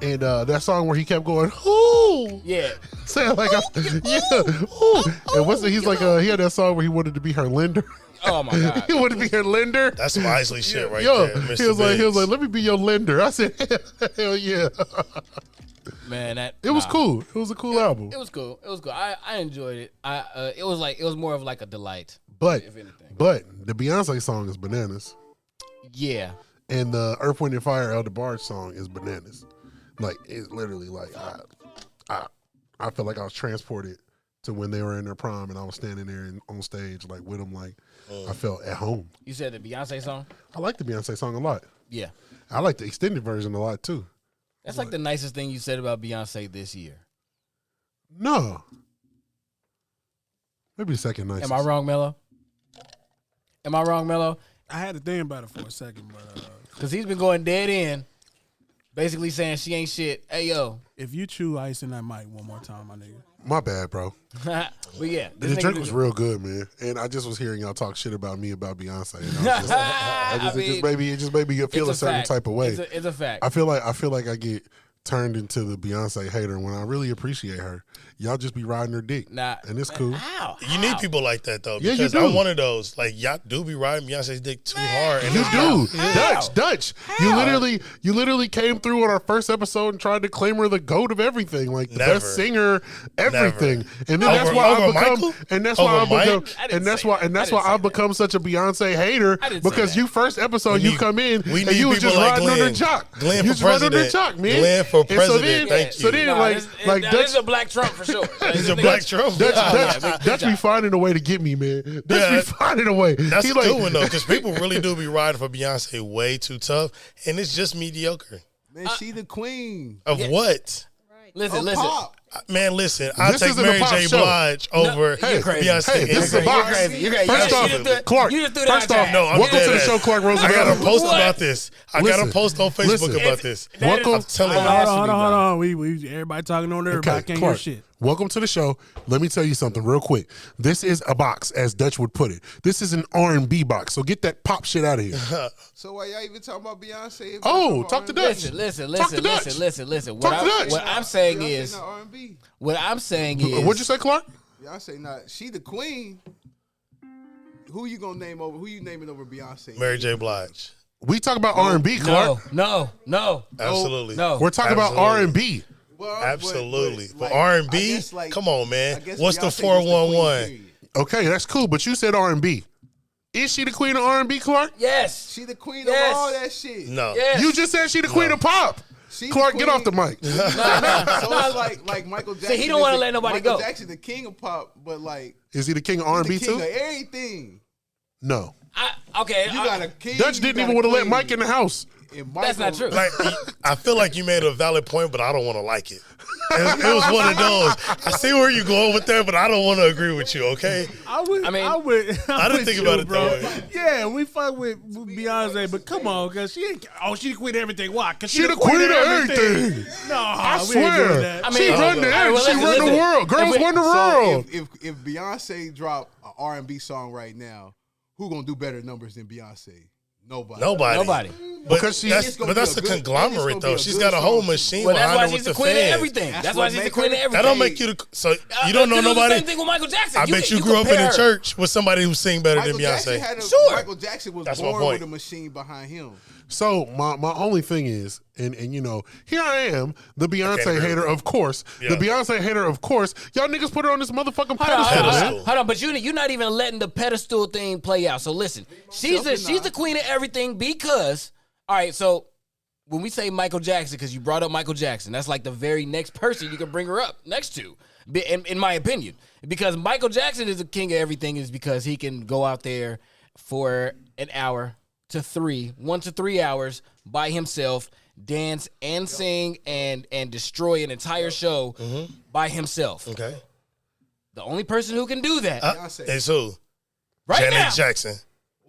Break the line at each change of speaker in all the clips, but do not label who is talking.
And that song where he kept going, ooh.
Yeah.
Saying like, ooh. And what's it? He's like, he had that song where he wanted to be her lender.
Oh my God.
He wanted to be her lender.
That's some Isley shit right there. Mr.
He was like, let me be your lender. I said, hell yeah.
Man,
it was cool. It was a cool album.
It was cool. It was cool. I enjoyed it. It was more of like a delight.
But
if anything.
the Beyonce song is bananas.
Yeah.
And the Earth, Wind, and Fire El DeBarge song is bananas. Like, it's literally like, I feel like I was transported to when they were in their prime and I was standing there on stage like with them. Like, I felt at home.
You said the Beyonce song?
I like the Beyonce song a lot.
Yeah.
I like the extended version a lot too.
That's like the nicest thing you said about Beyonce this year.
No. Maybe the second nicest.
Am I wrong, Mello?
I had to think about it for a second, but
because he's been going dead in, basically saying she ain't shit. Hey yo,
if you chew ice in that mic one more time, my nigga.
My bad, bro.
but yeah,
The drink was real good, man. And I just was hearing y'all talk shit about me about Beyonce. And it just made me feel a certain type of way.
It's a fact.
I feel like I get turned into the Beyonce hater when I really appreciate her. Y'all just be riding her dick.
Nah,
and it's cool.
How?
You need people like that though.
Yeah,
because
you do.
I'm one of those. Like, y'all do be riding Beyonce's dick too hard. And
You
it's
do.
not-
Dutch. You literally came through on our first episode and tried to claim her the GOAT of everything, like the
Never.
best singer, everything.
Never.
And then that's why
Over
I become
Michael?
and that's
Over
why I
Mike?
become
I didn't
and that's
say
why
that.
and that's
I
why
didn't
I've
say that.
become such a Beyonce hater
I didn't say
because
that.
you first episode
We
you
need-
come in
we
and
need
you was
people
just
like
riding on
Glenn.
the jock.
Glenn
You
for
just riding on the
president.
jock, man.
Glenn for
And so
president.
then,
Thank
So
you.
then,
Nah,
like
this
Dutch,
is a black Trump for sure.
He's a black Trump.
Dutch be finding a way to get me, man. Dutch be finding a way.
That's
He
a good one though, because people really do be riding for Beyonce way too tough, and it's just mediocre.
Man, she the queen.
Of what?
Listen.
Pop.
Man, listen, I'll
This
take
isn't a
Mary
pop
J.
show.
Blige over
you're crazy.
Beyonce.
Hey, this is a box.
You're crazy.
First
You
off,
just threw-
Clark.
you just threw that
First
out
off,
there.
No, I'm
welcome
dead
to the
ass.
show, Clark Roosevelt.
I got a post
What?
about this. I got
Listen.
a post on Facebook
Listen.
about this.
Welcome.
I'm telling you.
Hold on. We everybody talking on everybody. I can't hear
Clark,
shit.
welcome to the show. Let me tell you something real quick. This is a box, as Dutch would put it. This is an R&B box, so get that pop shit out of here.
So why y'all even talking about Beyonce?
Oh, talk to Dutch.
Listen.
Talk to Dutch.
Listen.
Talk to Dutch.
What I'm saying
Beyonce
is,
not R&B.
What'd you say, Clark?
Beyonce not. She the queen. Who you gonna name over? Who you naming over Beyonce?
Mary J. Blige.
We talk about R&B, Clark.
No.
Absolutely.
No.
We're talking about
Absolutely.
R&B.
Well,
Absolutely.
but,
But
like,
R&B,
I guess, like,
come on,
I
man.
guess
What's the
Beyonce was queen,
411?
period.
Okay, that's cool, but you said R&B. Is she the queen of R&B, Clark?
Yes.
She the queen
Yes.
of all that shit.
No.
Yes.
You just said she the queen of pop.
She
Clark,
the
get
queen.
off the mic.
So it's like Michael Jackson.
he don't wanna
is
let nobody
Michael
go.
Jackson the king of pop, but like
Is he the king of
he's
R&B
the king
too?
of everything.
No.
Okay.
You got a king.
Dutch
you
didn't
got
even
a
want to let
queen.
Mike in the house.
And
That's not true.
Like, I feel like you made a valid point, but I don't want to like it. It was one of those. I see where you're going with that, but I don't want to agree with you, okay?
I
mean,
didn't think about it that way.
Yeah, we fuck with Beyonce, but come on, cause she ain't. Oh, she the queen of everything. Why? Cause
She the queen of everything.
No,
I
we ain't doing
swear.
that.
I mean,
She run the
all right, well,
she run the
listen.
world. Girls run the
So
world.
if Beyonce drop an R&B song right now, who gonna do better numbers than Beyonce? Nobody.
Because she-
It's gonna
But that's
be
a
a good-
conglomerate
it's gonna
though.
be a
She's
good
got a whole
song.
machine
Well, that's
behind
why
her
she's
with
the
the
queen of
fans.
everything. That's why
what
she's the
make
queen of
her-
everything.
That don't make you the. So you don't know
They do the
nobody.
Same thing with Michael Jackson.
I bet you grew up in a church with somebody who sing better than
Michael Jackson
Beyonce.
had a,
Sure.
Michael Jackson was
That's my
born
point.
with a machine behind him.
So my only thing is, and you know, here I am, the Beyonce
agree
hater,
with
of course.
Yeah.
The Beyonce hater, of course. Y'all niggas put her on this motherfucking
Hold on,
pedestal,
Pedestal.
man.
hold on, but you're not even letting the pedestal thing play out. So listen, she's the queen of everything because, all right, so when we say Michael Jackson, because you brought up Michael Jackson, that's like the very next person you can bring her up next to, in my opinion. Because Michael Jackson is the king of everything is because he can go out there for an hour to 1 to 3 hours by himself, dance and sing and destroy an entire show by himself.
Okay.
The only person who can do that
Beyonce.
It's who?
right
Janet
now.
Jackson.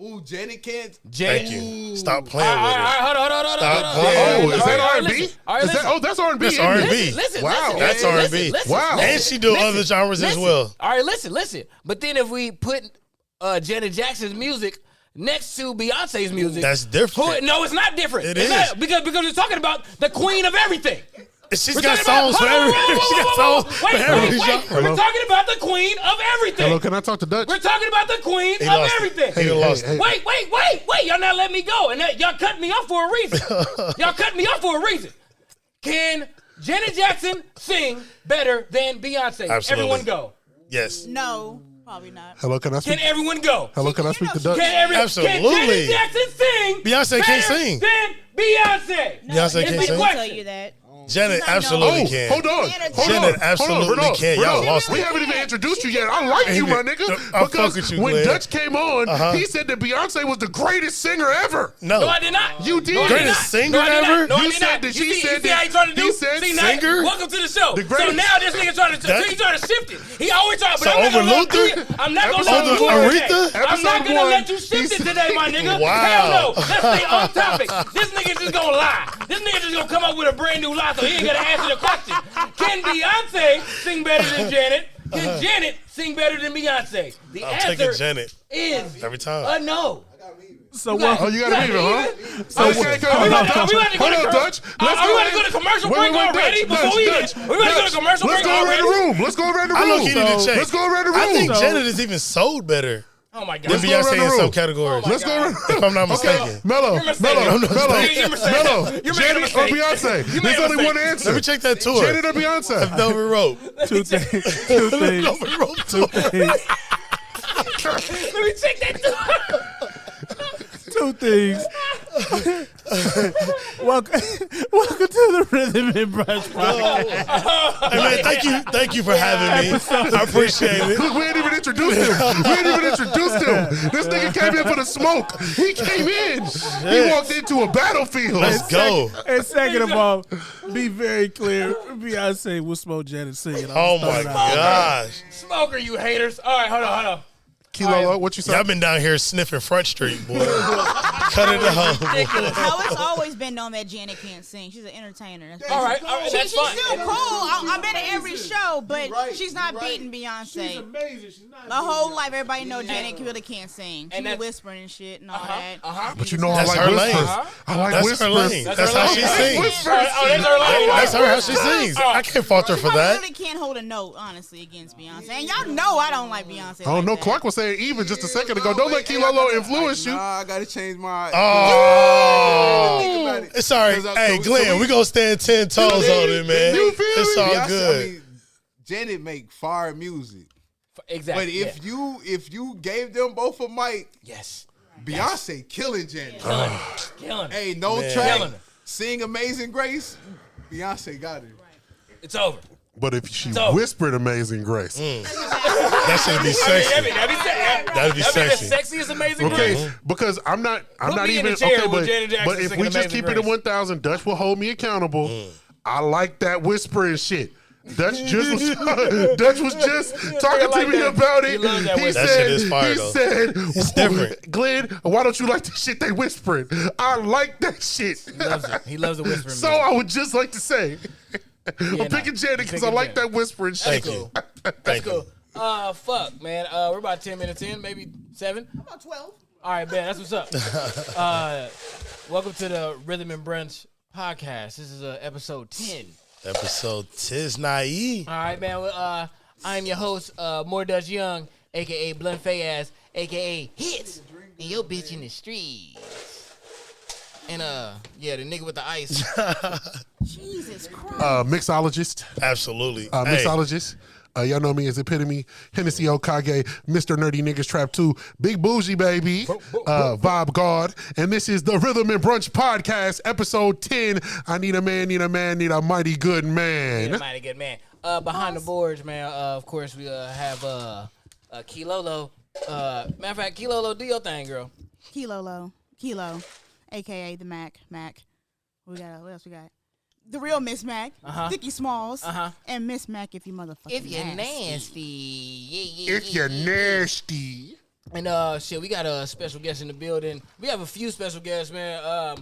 Ooh, Janet can't.
Thank you. Stop playing
All
with
right,
it.
hold on.
Stop
Oh,
playing.
is that R&B?
All right,
Is that,
listen.
oh, that's R&B.
That's
isn't it?
R&B.
Listen,
Wow.
That's R&B.
Wow.
And she do other genres as well.
All right, listen. But then if we put Janet Jackson's music next to Beyonce's music,
That's different.
no, it's not different.
It
It's
is.
not, because we're talking about the queen of everything.
She's got songs for every. She got songs for every genre.
We're talking about the queen of everything.
Hello, can I talk to Dutch?
We're talking about the queen of everything.
He lost it.
Wait. Y'all not letting me go. And y'all cut me off for a reason. Y'all cut me off for a reason. Can Janet Jackson sing better than Beyonce?
Absolutely.
Everyone go.
Yes.
No, probably not.
Hello, can I speak?
Can everyone go?
Hello, can I speak to Dutch?
Can
Absolutely.
Janet Jackson sing?
Beyonce can't sing.
Then Beyonce.
Beyonce can't
Nobody
sing.
will tell you that.
Janet
She's not
absolutely
known.
can.
Hold on.
Janet absolutely can. Y'all lost
We
it.
haven't even introduced you yet. I like you, my nigga.
I fuck
Because
with you,
when
Glenn.
Dutch came on, he said that Beyonce was the greatest singer ever.
No.
No, I did not.
You did.
No, I did
Greatest
not.
singer
No, I did not.
ever?
No, I
You
did
said
not.
that
You
she
see-
said
you see how he trying to do?
he said
See, now,
singer?
welcome to the show.
The greatest-
So now this nigga trying to
That-
he trying to shift it. He always trying. But
So
I'm not gonna
over
let
Luther?
you. I'm not gonna
Episode
let you.
one,
today.
Aretha?
I'm not
Episode
gonna
one,
let you
he
shift it
said-
today, my nigga.
Wow.
Hell no. Let's stay on topic. This nigga just gonna lie. This nigga just gonna come up with a brand new lie, so he ain't gotta answer the question. Can Beyonce sing better than Janet? Can Janet sing better than Beyonce? The
I'm
answer
taking Janet
is
every time.
a no.
So what?
Oh, you gotta leave it, huh?
So
Okay,
we
come on,
about
Dutch.
to go
Hold
to
on, Dutch. Let's
Are we
go
about to go to commercial break already? Before we
Dutch,
we about to go to commercial
Let's
break
go around the
already?
room. Let's go around the
I look,
room.
he need to check.
Let's go around the room.
I think
So-
Janet is even sold better
Oh my
than
god.
go around
Beyonce
the
in
room.
some categories.
Let's go around.
If I'm not mistaken.
Mello,
You're mistaken.
Mello, Mello,
You're mistaken.
Mello.
You're making a
Janet or
mistake.
Beyonce?
You made
There's
a
only one
mistake.
answer.
Let me check that tour.
Janet or Beyonce?
Velvet Rope.
Two things. Two things.
Velvet Rope
Two
tour.
things.
Let me check that too.
Two things. welcome to the Rhythm and Brunch podcast.
Hey man, thank you for having me. I appreciate it.
Look, we ain't even introduced him. We ain't even introduced him. This nigga came in for the smoke. He came in. He walked into a battlefield.
Let's go.
And second of all, be very clear, Beyonce will smoke Janet singing.
Oh my gosh.
Smoker, you haters. All right, hold on.
Kilo, what you say?
Y'all been down here sniffing Front Street, boy. Cut it out.
Ridiculous.
No, it's always been known that Janet can't sing. She's an entertainer. That's
All right,
She's
that's fine.
still cool. I've been to every show, but she's not beating Beyonce.
amazing. She's not
My whole life, everybody know Janet really can't sing. She
And
be
that's-
whispering and shit and all that.
But you know
That's
I
her
like
lane.
whispers. I like
That's
whispers.
her lane. That's how she sings.
Oh, that's her line.
That's her how she sings. I can't fault her for
I
that.
really can't hold a note, honestly, against Beyonce. And y'all know I don't like Beyonce.
I don't know.
like that.
Clark was saying even just a second ago. Don't let Kilolo influence you.
Nah, I gotta change my.
Oh.
Think about it.
It's all right.
'Cause
Hey, Glenn, we gonna stand 10 toes on it, man.
You feel
It's
me?
all
Beyonce,
good.
I mean, Janet make fire music,
Exactly.
but if you gave them both a mic,
yes,
Beyonce killing Janet.
killing.
Hey, no
Man.
track,
Killing her.
sing Amazing Grace. Beyonce got it.
It's over.
But if she
So-
whispered Amazing Grace.
That should be sexy.
That'd
be
the
sexy.
sexiest Amazing
Okay,
Grace.
because I'm not
me in
even
a chair
okay,
with Janet Jackson
but if
singing
we just
Amazing
keep it at
Grace.
1,000, Dutch will hold me accountable. I like that whispering shit. Dutch was just talking
like
to me
that.
about
He
it.
loves that
He
whisper.
That shit is fire,
he
though.
said,
It's different.
Glenn, why don't you like the shit they whispering? I like that shit.
He loves it. He loves the whispering.
So I would just like to say, I'm
nah.
picking Janet because I
Picking
like
Janet.
that whispering shit.
Thank you. Thank you.
Cool. Fuck, man. We're about 10 minutes in, maybe 7.
About 12.
All right, man. That's what's up. Welcome to the Rhythm and Brunch podcast. This is episode 10.
Episode Tiznai.
All right, man. Well, I'm your host, More Dutch Young, a.k.a. Blunt Fayaz, a.k.a. Hits, and your bitch in the streets. And, yeah, the nigga with the ice.
Jesus Christ.
Mixologist.
Absolutely. Hey,
Mixologist. Y'all know me as Epitome, Hennessy Okage, Mr. Nerdy Niggas Trap 2, Big Bougie Baby, Vibe God, and this is the Rhythm and Brunch Podcast, episode 10. I need a man, need a mighty good man.
Yeah, mighty good man. Behind the boards, man, of course, we have Kilolo. Matter of fact, Kilolo, do your thing, girl.
Kilo, a.k.a. the Mac. What else we got? The real Miss Mac, Dickie Smalls, and Miss Mac if you motherfucking
If you're nasty. Yeah.
If you're nasty.
And shit, we got a special guest in the building. We have a few special guests, man. I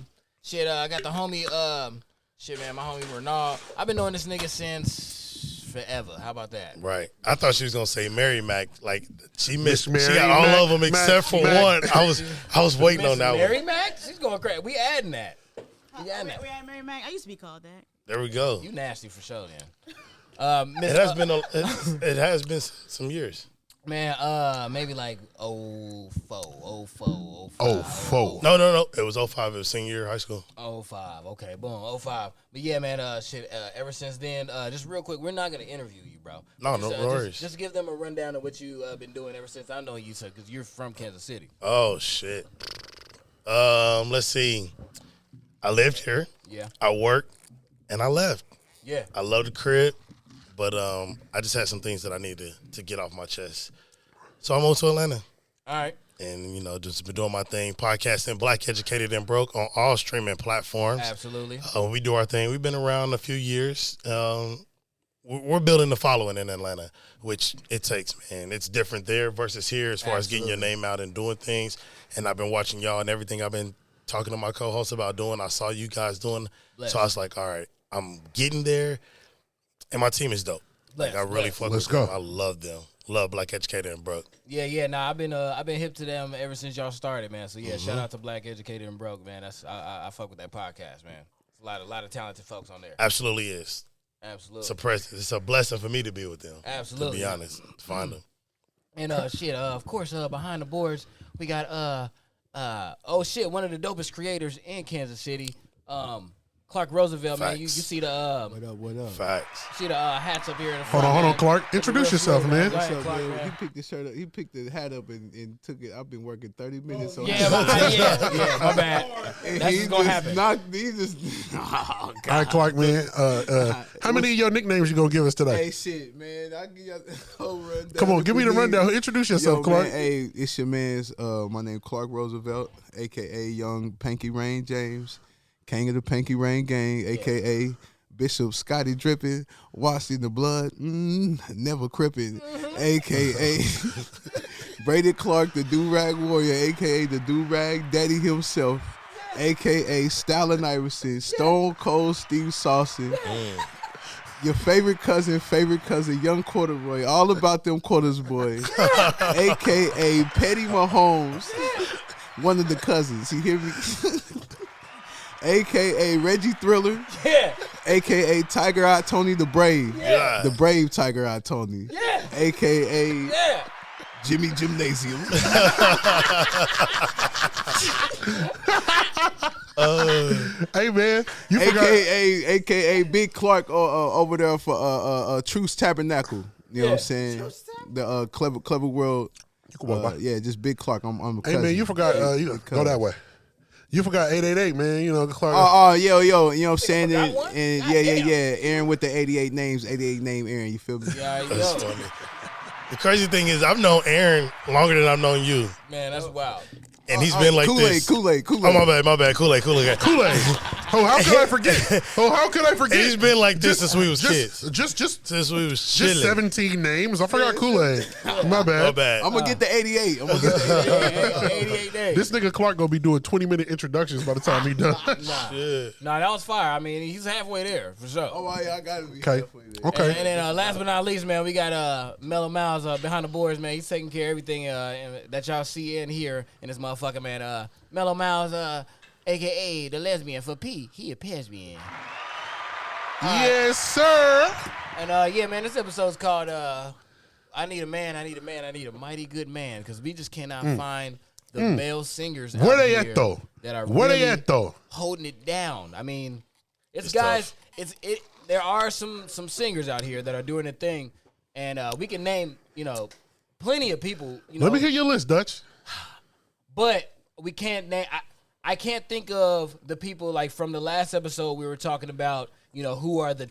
got the homie, my homie Renal. I've been knowing this nigga since forever. How about that?
right. I thought she was gonna say Mary Mac. Like she missed.
Miss
She
Mary
got all
Mac,
of them except for
Mac.
one. I was waiting on that
Mary
one.
Mac? She's going crazy. We adding that.
We ain't Mary Mac. I used to be called that.
There we go.
You nasty for sure, then.
It has been some years.
Man, maybe like 04.
No. It was 05. It was senior year of high school.
05. Okay, boom, 05. But yeah, man, ever since then, just real quick, we're not going to interview you, bro.
No worries.
Just give them a rundown of what you been doing ever since I know you, because you're from Kansas City.
Oh, shit. Let's see. I lived here.
Yeah.
I worked, and I left.
Yeah.
I love the crib, but I just had some things that I needed to get off my chest. So I moved to Atlanta.
All right.
And, just been doing my thing, podcasting, Black Educated and Broke on all streaming platforms.
Absolutely.
We do our thing. We've been around a few years. We're building the following in Atlanta, which it takes, man. It's different there versus here as far as getting your name out and doing things. And I've been watching y'all and everything I've been talking to my co-hosts about doing. I saw you guys doing. So I was like, all right, I'm getting there. And my team is dope. I really fuck with them. I love them. Love Black Educated and Broke.
Yeah. Nah, I've been hip to them ever since y'all started, man. So yeah, shout out to Black Educated and Broke, man. I fuck with that podcast, man. It's a lot of talented folks on there.
Absolutely is.
Absolutely.
It's a blessing for me to be with them.
Absolutely.
To be honest, to find them.
And of course, behind the boards, we got one of the dopest creators in Kansas City, Clark Roosevelt.
Facts.
Man. You see the
What up?
Facts.
see the hats up here in the
Hold
front.
on, Clark. Introduce yourself, man.
Go ahead,
What's up,
Clark,
man?
man.
He picked the shirt up. He picked the hat up and took it. I've been working 30 minutes on
Yeah, my bad. That's what's gonna happen.
He just
All right, Clark, man. How many of your nicknames you gonna give us today?
Hey, shit, man. I give y'all the whole rundown.
Come on, give me the rundown. Introduce yourself, Clark.
Man, hey, it's your man's. My name Clark Roosevelt, a.k.a. Young Panky Rain James, King of the Panky Rain Gang, a.k.a. Bishop Scotty Drippin', washed in the blood, never crippin', a.k.a. Brady Clark, the Do-Rag Warrior, a.k.a. the Do-Rag Daddy himself, a.k.a. Stalin Iverson, Stone Cold Steve Saucin, your favorite cousin, Young Corduroy, all about them quarters, boy, a.k.a. Petty Mahomes, one of the cousins, you hear me? A.K.A. Reggie Thriller.
Yeah.
A.K.A. Tiger Eye Tony the Brave.
Yeah.
The Brave Tiger Eye Tony.
Yeah.
A.K.A. Jimmy Gymnasium.
Hey, man. You forgot.
A.K.A. Big Clark over there for Truce Tabernacle. You know what I'm saying? The Clever World. Yeah, just Big Clark. I'm a cousin.
Hey, man, you forgot. Go that way. You forgot 888, man. Clark.
Yo, you know what I'm saying?
forgot
And
one?
yeah. Aaron with the 88 names, 88 name Aaron, you feel me?
Yeah,
That's funny. The crazy thing is, I've known Aaron longer than I've known you,
man, that's wild.
and he's been like this.
Kool-Aid.
Oh, my bad. Kool-Aid.
Kool-Aid. Oh, how could I forget?
And he's been like this since we was kids.
Just
Since we was chilling.
17 names. I forgot Kool-Aid. My bad.
I'm going to get the 88. I'm going to get the
88 days.
This nigga Clark gonna be doing 20-minute introductions by the time he done.
Nah, that was fire. I mean, he's halfway there for sure.
Oh, yeah, I got to be
Okay.
halfway there.
Okay.
And then last but not least, man, we got Mellow Miles behind the boards, man. He's taking care of everything that y'all see and hear in this motherfucker, man. Mellow Miles, a.k.a. the lesbian for P. He a lesbian.
Yes, sir.
And yeah, man, this episode's called I Need a Man, I Need a Mighty Good Man, because we just cannot find the male singers out
Where they
here
at though?
that are
Where
really
they at though?
holding it down. I mean, it's
tough.
guys, there are some singers out here that are doing a thing, and we can name, plenty of people,
Let me hear your list, Dutch.
but we can't name. I can't think of the people like from the last episode we were talking about. Who are the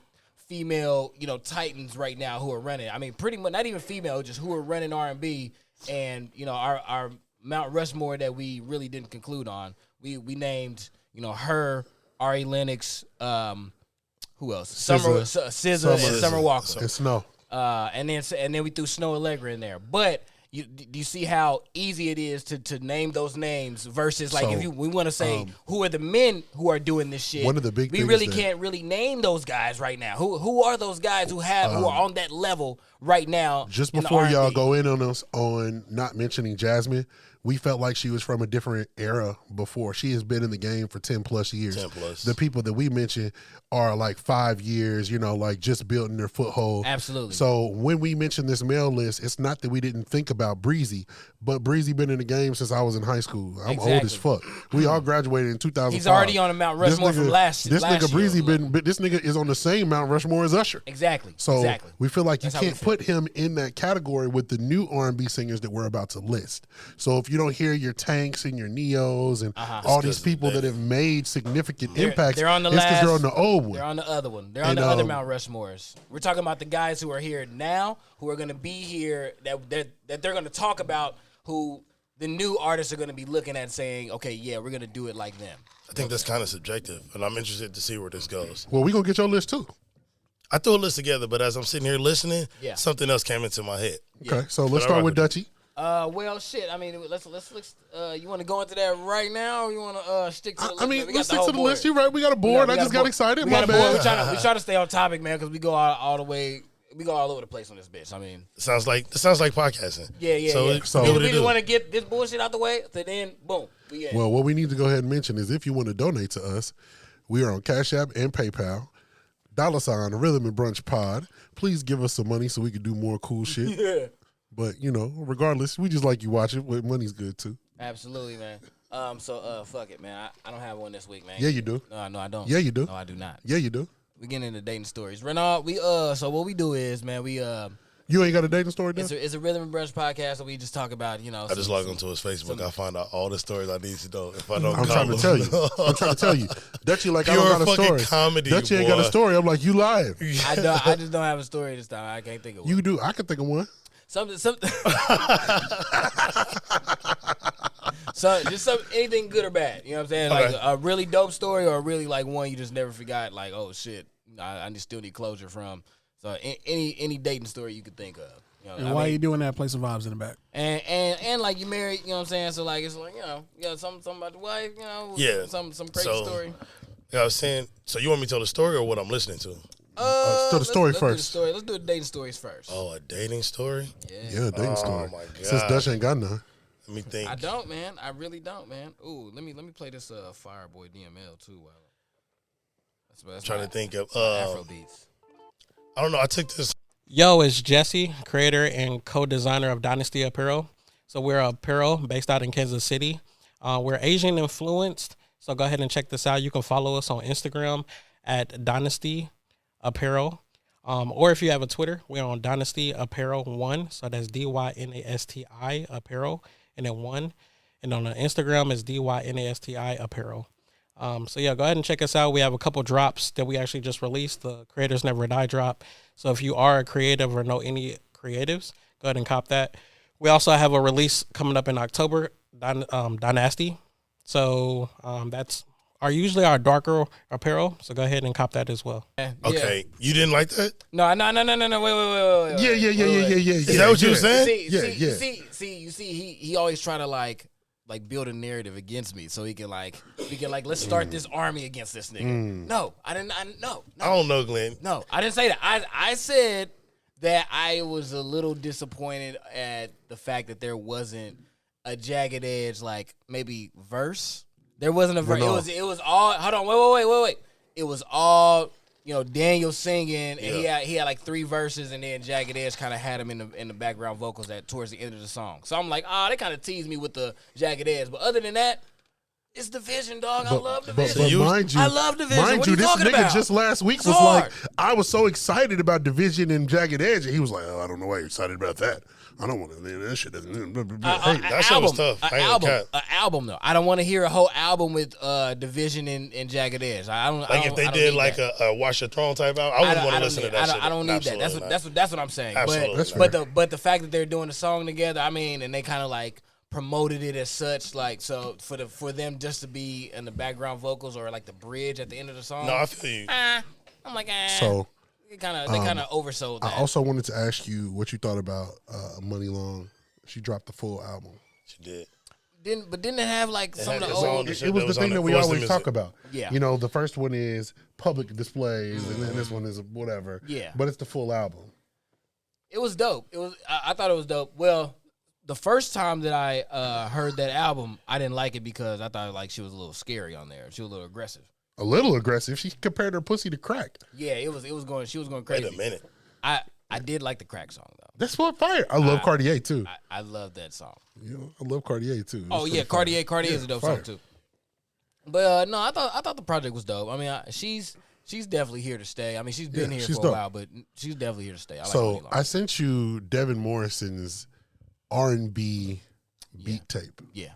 female, titans right now who are running. I mean, pretty much not even female, just who are running R&B, and our Mount Rushmore that we really didn't conclude on. We named her, Ari Lennox, who else? SZA and Summer Walker.
And Snow.
And then we threw Snow Allegra in there. But do you see how easy it is to name those names versus like
So,
we want to say who are the men who are doing this shit?
One of the big
we
things
really
that-
can't really name those guys right now. Who are those guys who are on that level right now?
Just
in the
before y'all
R&B?
go in on us on not mentioning Jasmine, we felt like she was from a different era before. She has been in the game for 10 plus years.
10 plus.
The people that we mentioned are like 5 years, like just building their foothold.
Absolutely.
So when we mention this male list, it's not that we didn't think about Breezy, but Breezy been in the game since I was in high school. I'm old as fuck. We all graduated in 2005.
He's already on the Mount Rushmore from last
This
last
nigga Breezy
year.
this nigga is on the same Mount Rushmore as Usher.
Exactly.
So
exactly.
we feel like
That's
you
how we
can't
feel.
put him in that category with the new R&B singers that we're about to list. So if you don't hear your Tanks and your Neos and all these people that have made significant impacts,
They're on the
it's
last.
because they're on the old one.
They're on the other one. They're on the other Mount Rushmores. We're talking about the guys who are here now, who are going to be here, that they're going to talk about, who the new artists are going to be looking at saying, okay, yeah, we're going to do it like them.
I think that's kind of subjective, and I'm interested to see where this goes.
Well, we're going to get your list too.
I threw a list together, but as I'm sitting here listening,
Yeah.
something else came into my head.
Okay, so let's
I
start
rock
with
with
Dutchie.
Well, shit. I mean, let's you want to go into that right now, or you want to stick to the list?
I mean,
Man, we
let's
got the
stick
whole
to the
board.
list. You're right. We got a board. I just got excited. My bad.
We try to stay on topic, man, because we go all the way. We go all over the place on this bitch. I mean,
It sounds like podcasting.
yeah.
So
we
do.
just want to get this bullshit out the way, so then boom, we in.
Well, what we need to go ahead and mention is if you want to donate to us, we are on Cash App and PayPal. $ Rhythm and Brunch Pod. Please give us some money so we can do more cool shit.
Yeah.
But, regardless, we just like you watch it. But money's good, too.
Absolutely, man. So fuck it, man. I don't have one this week, man.
Yeah, you do.
No, I don't.
Yeah, you do.
No, I do not.
Yeah, you do.
We getting into dating stories. Renard, so what we do is, man, we
You ain't got a dating story, Dan?
it's a Rhythm and Brunch podcast, so we just talk about,
I just log onto his Facebook. I find out all the stories I need to know. If I don't,
I'm trying to tell you. Dutchie, like, I don't
Pure
got a
fucking
story.
comedy,
Dutchie ain't got a
boy.
story. I'm like, you lying.
I just don't have a story this time. I can't think of one.
You do. I can think of one.
Something. So just anything good or bad. You know what I'm saying?
Okay.
Like a really dope story, or really like one you just never forgot. Like, oh shit, I just still need closure from. So any dating story you could think of.
And why are you doing that? Play some vibes in the back.
And like you married, you know what I'm saying? So like it's like, something about the wife,
Yeah.
some crazy story.
Yeah, I was saying. So you want me to tell the story or what I'm listening to?
Tell the story
let's
first.
Do the story. Let's do the dating stories first.
Oh, a dating story.
Yeah, dating story.
my God.
Since Dutch ain't got none.
Let me think.
I don't, man. I really don't, man. Ooh, let me play this Fireboy DML too. That's
trying to think of
Afro beats.
I don't know. I took this.
Yo, it's Jesse, creator and co-designer of Dynasty Apparel. So we're apparel based out in Kansas City. We're Asian influenced. So go ahead and check this out. You can follow us on Instagram at Dynasty Apparel. Or if you have a Twitter, we're on Dynasty Apparel 1. So that's DYNASTI Apparel and then 1. And on the Instagram is DYNASTI Apparel. So yeah, go ahead and check us out. We have a couple drops that we actually just released. The Creators Never Die drop. So if you are a creative or know any creatives, go ahead and cop that. We also have a release coming up in October, Dynasty. So that's usually our darker apparel. So go ahead and cop that as well.
Okay, you didn't like that?
No. Wait.
Yeah.
Is that what you were saying?
You see, he always try to like build a narrative against me, so he can let's start this army against this nigga. No, I didn't. No.
I don't know, Glenn.
No, I didn't say that. I said that I was a little disappointed at the fact that there wasn't a Jagged Edge, like maybe verse. There wasn't a verse.
No.
It was all. Hold on. Wait. It was all. Daniel singing, and he had like 3 verses, and then Jagged Edge kind of had him in the background vocals towards the end of the song. So I'm like, they kind of teased me with the Jagged Edge, but other than that, it's Division, dog. I love Division.
But mind you,
I love Division. What are you
this
talking
nigga
about?
just last week
It's
was
hard.
like, I was so excited about Division and Jagged Edge, and he was like, I don't know why you're excited about that. I don't want to. That shit doesn't. Hey,
that shit was tough. I ain't gonna cap.
An album though. I don't want to hear a whole album with Division and Jagged Edge. I don't.
Like if they did like a Watch Your Throne type album, I wouldn't want to listen to that shit.
I don't need that.
Absolutely
That's what I'm saying.
Absolutely
But the fact that they're doing the song together, I mean, and they kind of like promoted it as such, like so for them just to be in the background vocals or like the bridge at the end of the song.
No, I feel you.
I'm like,
So
they kind of oversold that.
I also wanted to ask you what you thought about Money Long. She dropped the full album.
She did.
Didn't it have like some of the
its
old?
own-
It was the thing that we always talk about.
Yeah.
The first one is public displays, and then this one is whatever.
Yeah.
But it's the full album.
It was dope. It was. I thought it was dope. Well, the first time that I heard that album, I didn't like it because I thought like she was a little scary on there. She was a little aggressive.
A little aggressive. She compared her pussy to crack.
Yeah, it was going. She was going crazy.
Wait a minute.
I did like the crack song though.
That's what fire. I love Cartier too.
I love that song.
You know, I love Cartier too.
Oh yeah, Cartier is a dope song too. But no, I thought the project was dope. I mean, she's definitely here to stay. I mean, she's been here for a while, but she's definitely here to stay.
So I sent you Devin Morrison's R&B beat tape.
Yeah.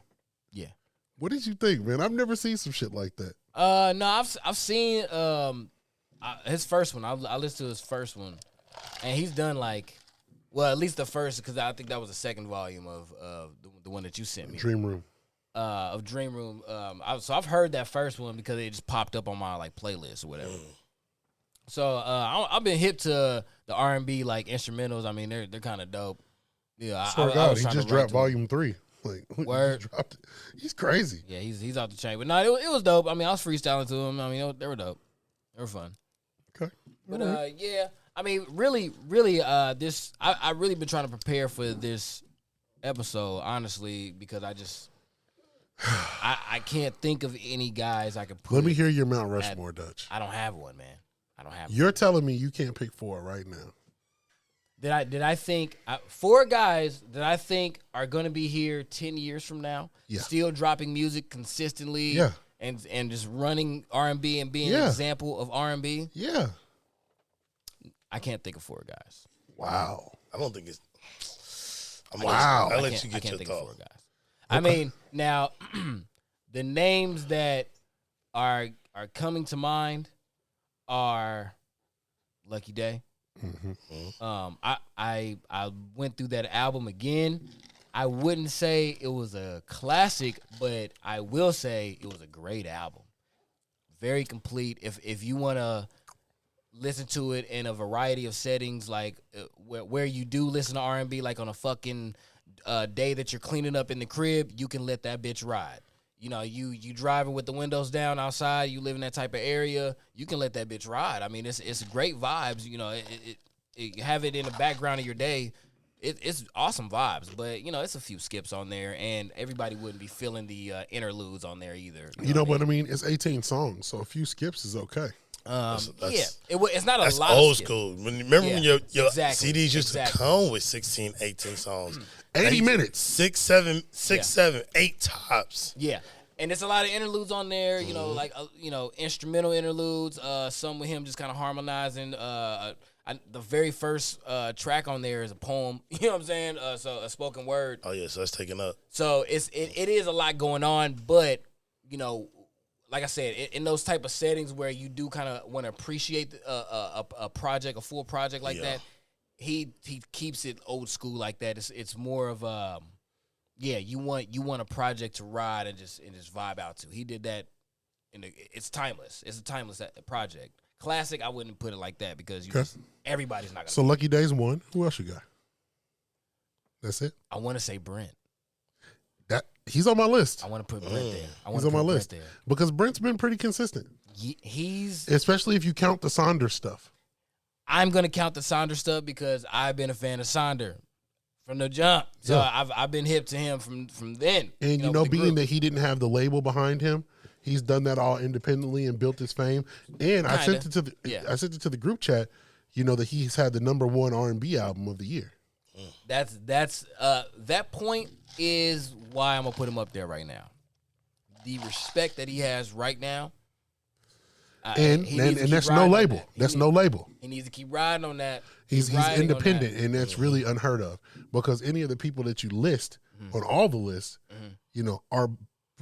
What did you think, man? I've never seen some shit like that.
No, I've seen his first one. I listened to his first one, and he's done like, well, at least the first, because I think that was the second volume of the one that you sent me.
Dream Room.
Of Dream Room. So I've heard that first one because it just popped up on my like playlist or whatever. So I've been hip to the R&B like instrumentals. I mean, they're kind of dope. Yeah,
I he just dropped Volume 3. Like,
Word.
He dropped it. He's crazy.
Yeah, he's off the chain. But no, it was dope. I mean, I was freestyling to him. I mean, they were dope. They were fun.
Okay.
But yeah, I mean, really, this I really been trying to prepare for this episode, honestly, because I just I can't think of any guys I could put.
Let me hear your Mount Rushmore, Dutch.
I don't have one, man. I don't have one.
You're telling me you can't pick 4 right now.
Did I think 4 guys that I think are going to be here 10 years from now, still dropping music consistently, and just running R&B and being an example of R&B?
Yeah.
I can't think of 4 guys.
Wow.
I don't think it's.
Wow.
I'll let you
I
get
can't
your
think
thought.
of 4 guys. I mean, now the names that are coming to mind are Lucky Day. I went through that album again. I wouldn't say it was a classic, but I will say it was a great album. Very complete. If you want to listen to it in a variety of settings, like where you do listen to R&B, like on a fucking day that you're cleaning up in the crib, you can let that bitch ride. You know, you driving with the windows down outside, you live in that type of area, you can let that bitch ride. I mean, it's great vibes. You know, it have it in the background of your day. It's awesome vibes, but you know, it's a few skips on there, and everybody wouldn't be feeling the interludes on there either.
You know what I mean? It's 18 songs, so a few skips is okay.
It's not a lot.
Old
of skips.
school. Remember when your
Exactly.
CDs used to come with 16, 18 songs,
80 minutes,
6, 7, 8 tops.
Yeah. And there's a lot of interludes on there, you know, like instrumental interludes. Some with him just kind of harmonizing. The very first track on there is a poem. You know what I'm saying? So a spoken word.
Oh yeah, so it's taken up.
So it is a lot going on, but you know, like I said, in those type of settings where you do kind of want to appreciate a project, a full project like that, he keeps it old school like that. It's more of you want a project to ride and just vibe out to. He did that. It's timeless. It's a timeless project. Classic, I wouldn't put it like that because everybody's not gonna.
So Lucky Day's 1. Who else you got? That's it.
I want to say Brent.
He's on my list.
I want to put Brent there.
He's on my list because Brent's been pretty consistent.
He's
especially if you count the Sonder stuff.
I'm gonna count the Sonder stuff because I've been a fan of Sonder from the jump. So I've been hip to him from then.
And you know being that he didn't have the label behind him, he's done that all independently and built his fame. And I sent it to the group chat. You know that he's had the #1 R&B album of the year.
That's that point is why I'm gonna put him up there right now. The respect that he has right now,
and that's no label. That's no label.
He needs to keep riding on that.
He's independent, and that's really unheard of because any of the people that you list on all the lists, you know, are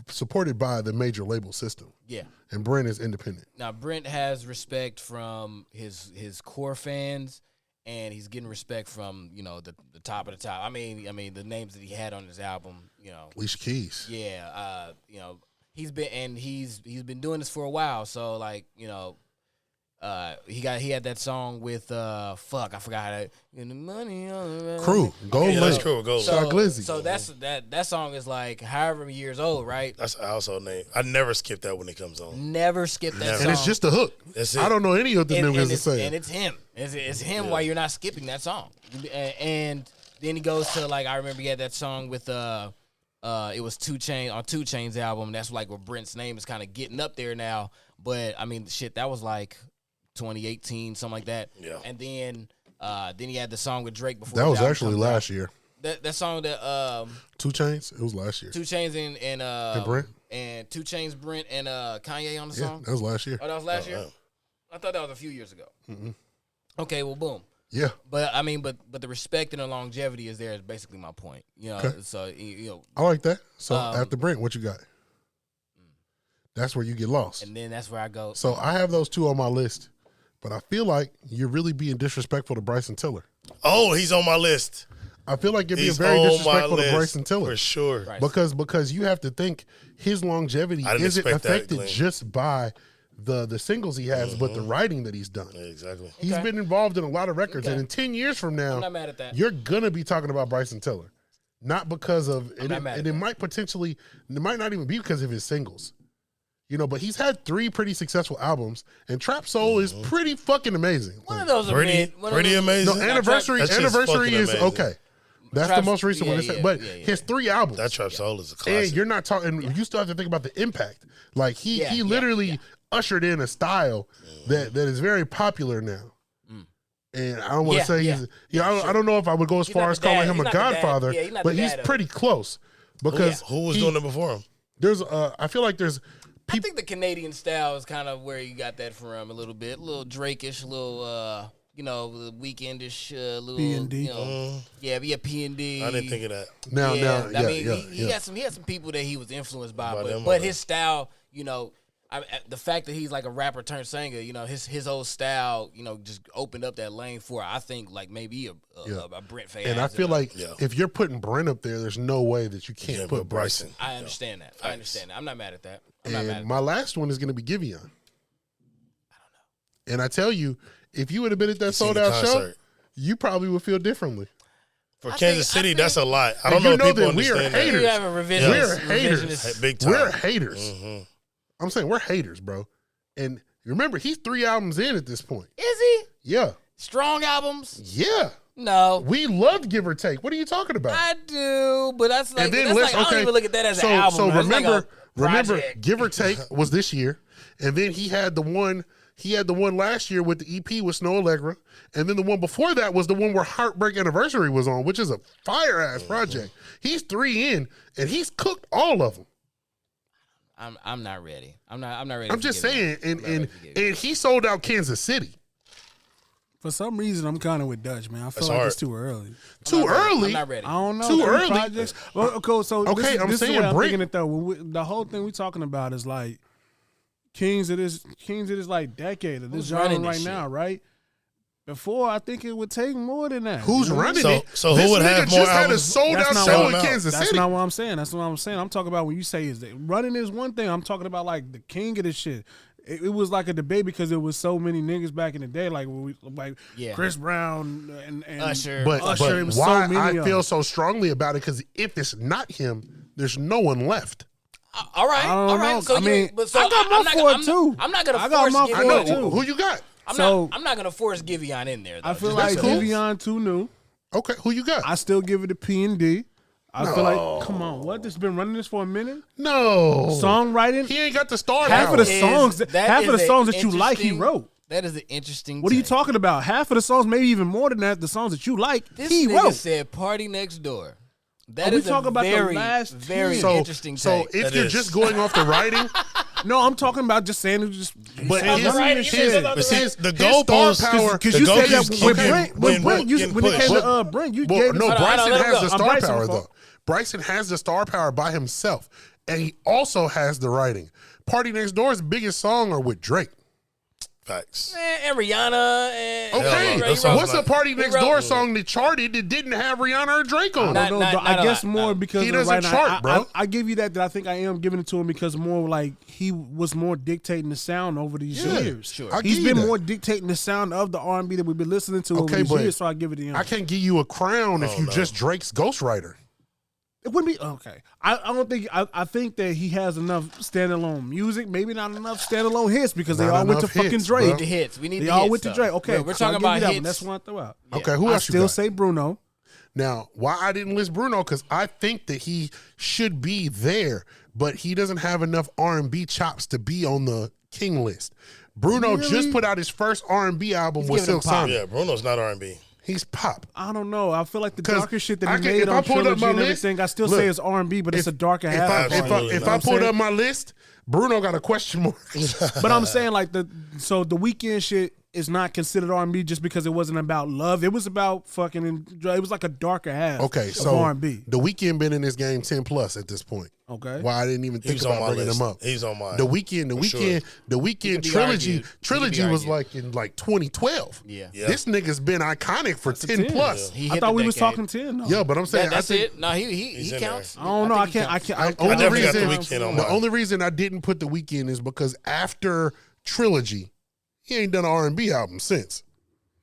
supported by the major label system. Yeah, and Brent is independent.
Now Brent has respect from his core fans. And he's getting respect from, you know, the top of the top. I mean, the names that he had on his album, you know,
Alicia Keys.
Yeah, you know, he's been doing this for a while. So like, you know, he had that song with I forgot how to the money on
Crew, Gold Link.
So that song is like however many years old, right?
That's a household name. I never skip that when it comes on.
Never skip that song.
And it's just a hook.
That's it.
I don't know any of the niggas to say.
And it's him. It's him why you're not skipping that song. And Then he goes to like I remember he had that song with it was 2 Chainz on 2 Chainz album. That's like where Brent's name is kind of getting up there now. But I mean, shit, that was like 2018, something like that.
Yeah.
And then he had the song with Drake before.
That was
the album
actually
comes out.
last year.
That song that
2 Chainz. It was last year.
2 Chainz and
Brent?
and 2 Chainz, Brent, and Kanye on the
Yeah,
song.
that was last year.
Oh, that was last year.
wow.
I thought that was a few years ago. Okay, well, boom.
Yeah.
But I mean, but the respect and the longevity is there. Is basically my point. You know,
Okay.
so you know,
I like that. So after Brent, what you got? That's where you get lost.
and then that's where I go.
So I have those 2 on my list, but I feel like you're really being disrespectful to Bryson Tiller.
Oh, he's on my list.
I feel like you're being
He's
very
on my
disrespectful to
list
Bryson Tiller.
for sure.
Right.
Because you have to think his longevity
I didn't
isn't
expect that,
affected
Glenn.
just by the singles he has, but the writing that he's done.
Yeah, exactly.
He's
Okay.
been involved in a lot of records,
Okay.
and in 10 years from now,
I'm not mad at that.
you're gonna be talking about Bryson Tiller, not because of
I'm not mad at
and it
that.
might potentially, it might not even be because of his singles, you know. But he's had 3 pretty successful albums, and Trap Soul is pretty fucking amazing.
One of those are
Pretty,
mid. One of
pretty
those-
amazing.
No, anniversary
That's just
anniversary
fucking
is
amazing.
okay. That's
Trap-
the most recent one.
yeah, yeah,
But
yeah, yeah.
his 3 albums.
That Trap Soul is a classic.
And you're not talking. You still have to think about the impact. Like he
Yeah,
literally ushered in a style that is very popular now. And I don't want to
Yeah,
say
yeah.
he's. I don't know if I would go as
He's
far
not
as
the
calling
dad.
him
He's
a
not the dad.
godfather,
Yeah, he's not
but
the
he's
dad of
pretty close because
Who was doing it before him?
there's. I feel like there's
I
people.
think the Canadian style is kind of where you got that from a little bit, a little Drake-ish, a little you know, weekendish, little
P&D.
You know, yeah, be a P&D.
I didn't think of that.
Now,
yeah,
yeah,
I mean,
yeah,
he
yeah.
had some people that he was influenced by,
By them,
but
okay.
his style, you know, the fact that he's like a rapper turned singer, you know, his whole style, you know, just opened up that lane for I think like maybe a Brent Fayez.
And I feel like
Yeah.
if you're putting Brent up there, there's no way that you can't
Yeah,
put
but Bryson.
I understand that. I understand that. I'm not mad at that. I'm not mad
And
at
my last one is going to be Giveon. I don't know. And I tell you, if you would have been at that
seen
sold
the
out show,
concert.
you probably would feel differently.
For
I
Kansas
think-
City, that's a lot. I
And
don't know
you
if
know
people
that we are
understand
that.
haters.
You have a revisionist.
We're haters.
revisionist-
Big time.
We're haters.
Mm-hmm.
I'm saying we're haters, bro. And remember, he's 3 albums in at this point.
Is he?
Yeah.
Strong albums?
Yeah.
No.
We loved Give or Take. What are you talking about?
I do, but that's like,
And then
that's
let's-
like I don't even look at that as
so,
an album.
So
That's like a
remember,
project.
Give or Take was this year, and then he had the one last year with the EP with Snow Allegra, and then the one before that was the one where Heartbreak Anniversary was on, which is a fire ass project. He's 3 in, and he's cooked all of them.
I'm not ready. I'm not ready.
I'm
for
just
Give
saying,
It Up. I'm not ready for Give It Up.
and he sold out Kansas City.
For some reason, I'm kind of with Dutch, man. I feel
That's
like
hard.
it's too early.
Too early.
I'm not ready.
I don't know.
Too
3
early.
Projects. Well, okay, so
Okay,
this is,
I'm
this
saying
is what I'm
Brent-
thinking it though. The whole thing we talking about is like kings of this like decade of this
Who's
genre
running this
right
shit?
now, right? Before, I think it would take more than that.
Who's
you know?
running
So-
it?
so who
This
would
nigga
have more
just had a
albums?
sold
That's
out
not
show
what
in
I'm-
Kansas
That's
City.
not what I'm saying. That's what I'm saying. I'm talking about when you say is that running is one thing. I'm talking about like the king of this shit. It was like a debate because there was so many niggas back in the day, like
Yeah.
Chris Brown and
Usher.
But,
Usher, it was
why
so many
I
of
feel
them.
so strongly about it, because if it's not him, there's no one left.
All right,
I don't
all right.
know.
So
I mean,
but so
I got my
I'm not,
four,
I'm
too.
Not, I'm not gonna
I got
force
my
Giveon.
I
four,
know.
too.
Who you got?
I'm not gonna force Giveon in there. Though.
I feel
Just
like
because-
Giveon too new.
Okay, who you got?
I still give it a P&D. I feel like, come on, what? This been running this for a minute?
No.
Songwriting?
He ain't got the star
Half
power.
of the songs,
That
half
is
of the
a
songs that you like, he
interesting-
wrote.
That is an interesting.
What are you
take.
talking about? Half of the songs, maybe even more than that, the songs that you like,
This
he
nigga
wrote.
said "Party Next Door." That
we
is
talking
a
about the
very,
last
very
10.
interesting
So
take.
if
That
you're
is.
just going off the writing,
No, I'm talking about just saying it. Just
but
saying
his,
right,
his,
you said
But see,
his,
the
his star
goalposts,
power.
because
the
you said that
goalposts
with
keep
Brent, when
getting
it came
pushed.
to Brent, you
Well,
gave
no,
us-
Bryson
let him
has
go.
the
I'm
star
Bryson
power
fault.
though. Bryson has the star power by himself, and he also has the writing. Party Next Door's biggest song are with Drake.
Facts.
And Rihanna. And
Okay,
no,
he
those
wrote-
songs
what's a
like-
Party
he
Next
wrote-
Door song that charted that didn't have Rihanna or Drake on?
Not-
it?
No,
not
I
a
guess
lot.
more because
He
of the
doesn't
writing.
chart, bro.
I give you that. I think I am giving it to him because more like he was more dictating the sound over these
Yeah,
years.
sure.
I
He's
give you
been
that.
more dictating the sound of the R&B that we've been listening to over
Okay,
these
but
years. So I give it to him.
I can't give you a crown if
Oh,
you
no.
just Drake's ghostwriter.
It wouldn't be okay. I don't think. I think that he has enough standalone music. Maybe not enough standalone hits because they
Not
all went to
enough
fucking
hits,
Drake.
bro.
The hits. We need
They
the
all
hits,
went to
though.
Drake. Okay,
We're
so I'll
talking
give you
about
that
hits.
one. That's one I throw out.
Okay, who
I
else you
still
got?
say Bruno.
Now, why I didn't list Bruno, because I think that he should be there, but he doesn't have enough R&B chops to be on the King list. Bruno just put out his first R&B album with Silk Sonic.
Yeah, Bruno's not R&B.
He's pop.
I don't know. I feel like the darker shit that
I
he
can-
made
if I
on
pulled up
Trilogy
my
and
list-
everything, I still
look,
say it's R&B, but it's a darker
If
half.
I,
of
if I,
R&B.
if
You know
I
what
pulled
I'm
up
saying?
my list, Bruno got a question mark.
But I'm saying like the Weeknd shit is not considered R&B just because it wasn't about love. It was about fucking. It was like a darker half.
Okay,
of
so
R&B.
The Weeknd been in this game 10 plus at this point.
Okay.
Why I didn't even think
He's on
about
my
bringing
list.
him up.
He's on mine.
The Weeknd,
sure.
the Weeknd
be
trilogy.
argued. He
Trilogy
could be
was
argued.
like in like 2012.
Yeah.
Yeah.
This nigga's been iconic for 10
10.
plus.
He
I
hit
thought
the
we was
decade.
talking 10. No.
Yeah, but I'm saying
That's
I think
it. No, he
He's in
counts.
I don't know. I
think he
can't. I
counts.
can't.
only
definitely got the
reason-
Weeknd on
the
mine.
only reason I didn't put the Weeknd is because after Trilogy, he ain't done an R&B album since.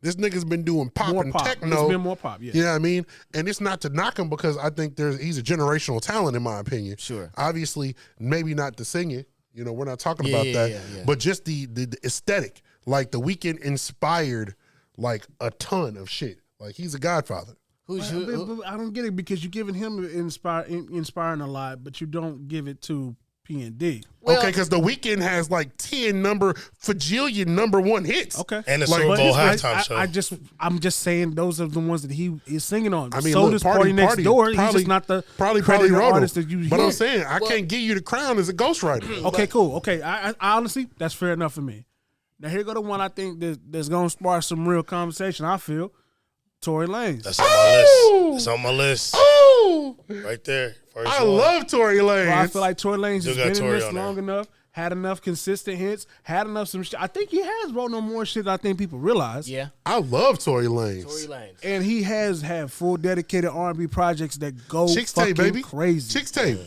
This nigga's been doing pop
More
and
pop.
techno.
It's been more pop. Yeah.
You know what I mean? And it's not to knock him because I think he's a generational talent in my opinion.
Sure.
Obviously, maybe not the singing. You know, we're not talking
Yeah,
about
yeah,
that.
yeah.
But just the aesthetic. Like the Weeknd inspired like a ton of shit. Like he's a godfather.
Who's
But I don't get it because you're giving him inspiring a lot, but you don't give it to P&D.
Well-
Okay, because the Weeknd has like 10 fajillion number one hits.
Okay.
And the
Like,
Super
but
Bowl
it's-
halftime show.
I'm just saying those are the ones that he is singing on.
I mean,
so
look,
does Party Next Door. He's just not the
probably
credited
wrote him.
artist that you
But
hear.
I'm saying I can't give you the crown as a ghostwriter.
Okay, cool. Okay, I honestly, that's fair enough for me. Now here go the one I think that's gonna spark some real conversation. I feel Tory Lanez.
That's on my list. That's on my list.
Oh,
Right there. First
I
one.
love Tory Lanez.
Bro, I feel like Tory Lanez
Still
has
got
been in
Tory
this
on there.
long enough, had enough consistent hits, had enough some shit. I think he has wrote no more shit than I think people realize.
Yeah.
I love Tory Lanez.
Tory Lanez.
And he has had full dedicated R&B projects that go
Chicks
fucking
tape, baby.
crazy.
Chicks tape.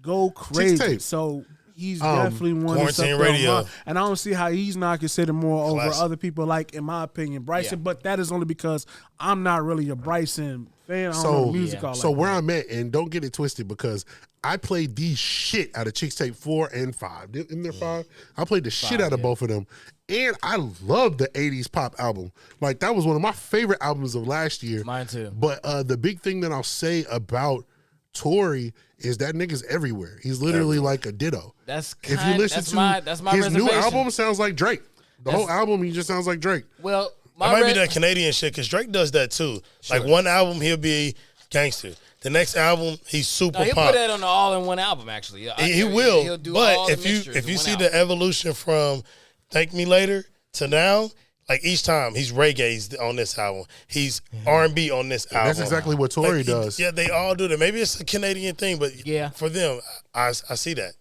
Go crazy.
tape.
So he's definitely one that's up
Quarantine
there on
Radio.
mine. And I don't see how he's not considered more
Classic.
over other people, like, in my opinion, Bryson.
Yeah.
But that is only because I'm not really a Bryson fan. I don't know music all
So
like
where
that.
I'm at, and don't get it twisted because I played the shit out of Chicks Tape 4 and 5. Isn't there 5? I played the shit out of both of them. And I love the 80s pop album. Like, that was one of my favorite albums of last year.
Mine too.
But the big thing that I'll say about Tory is that nigga's everywhere. He's literally like a ditto.
That's
If you
kind-
listen
that's my
his new
reservation.
album, sounds like Drake. The whole album, he just sounds like Drake.
Well,
That
my
might be
red-
that Canadian shit because Drake does that too. Like one album he'll be gangster. The next album he's super
No, he'll
pop.
put that on the all-in-one album. Actually,
He will.
He'll do all
But
the
if you
mixtures in one
see
album.
the evolution from Thank Me Later to now, like each time he's reggae on this album, he's R&B on this album.
That's exactly what Tory
Like,
does.
Yeah, they all do that. Maybe it's a Canadian thing, but
Yeah.
for them, I see that.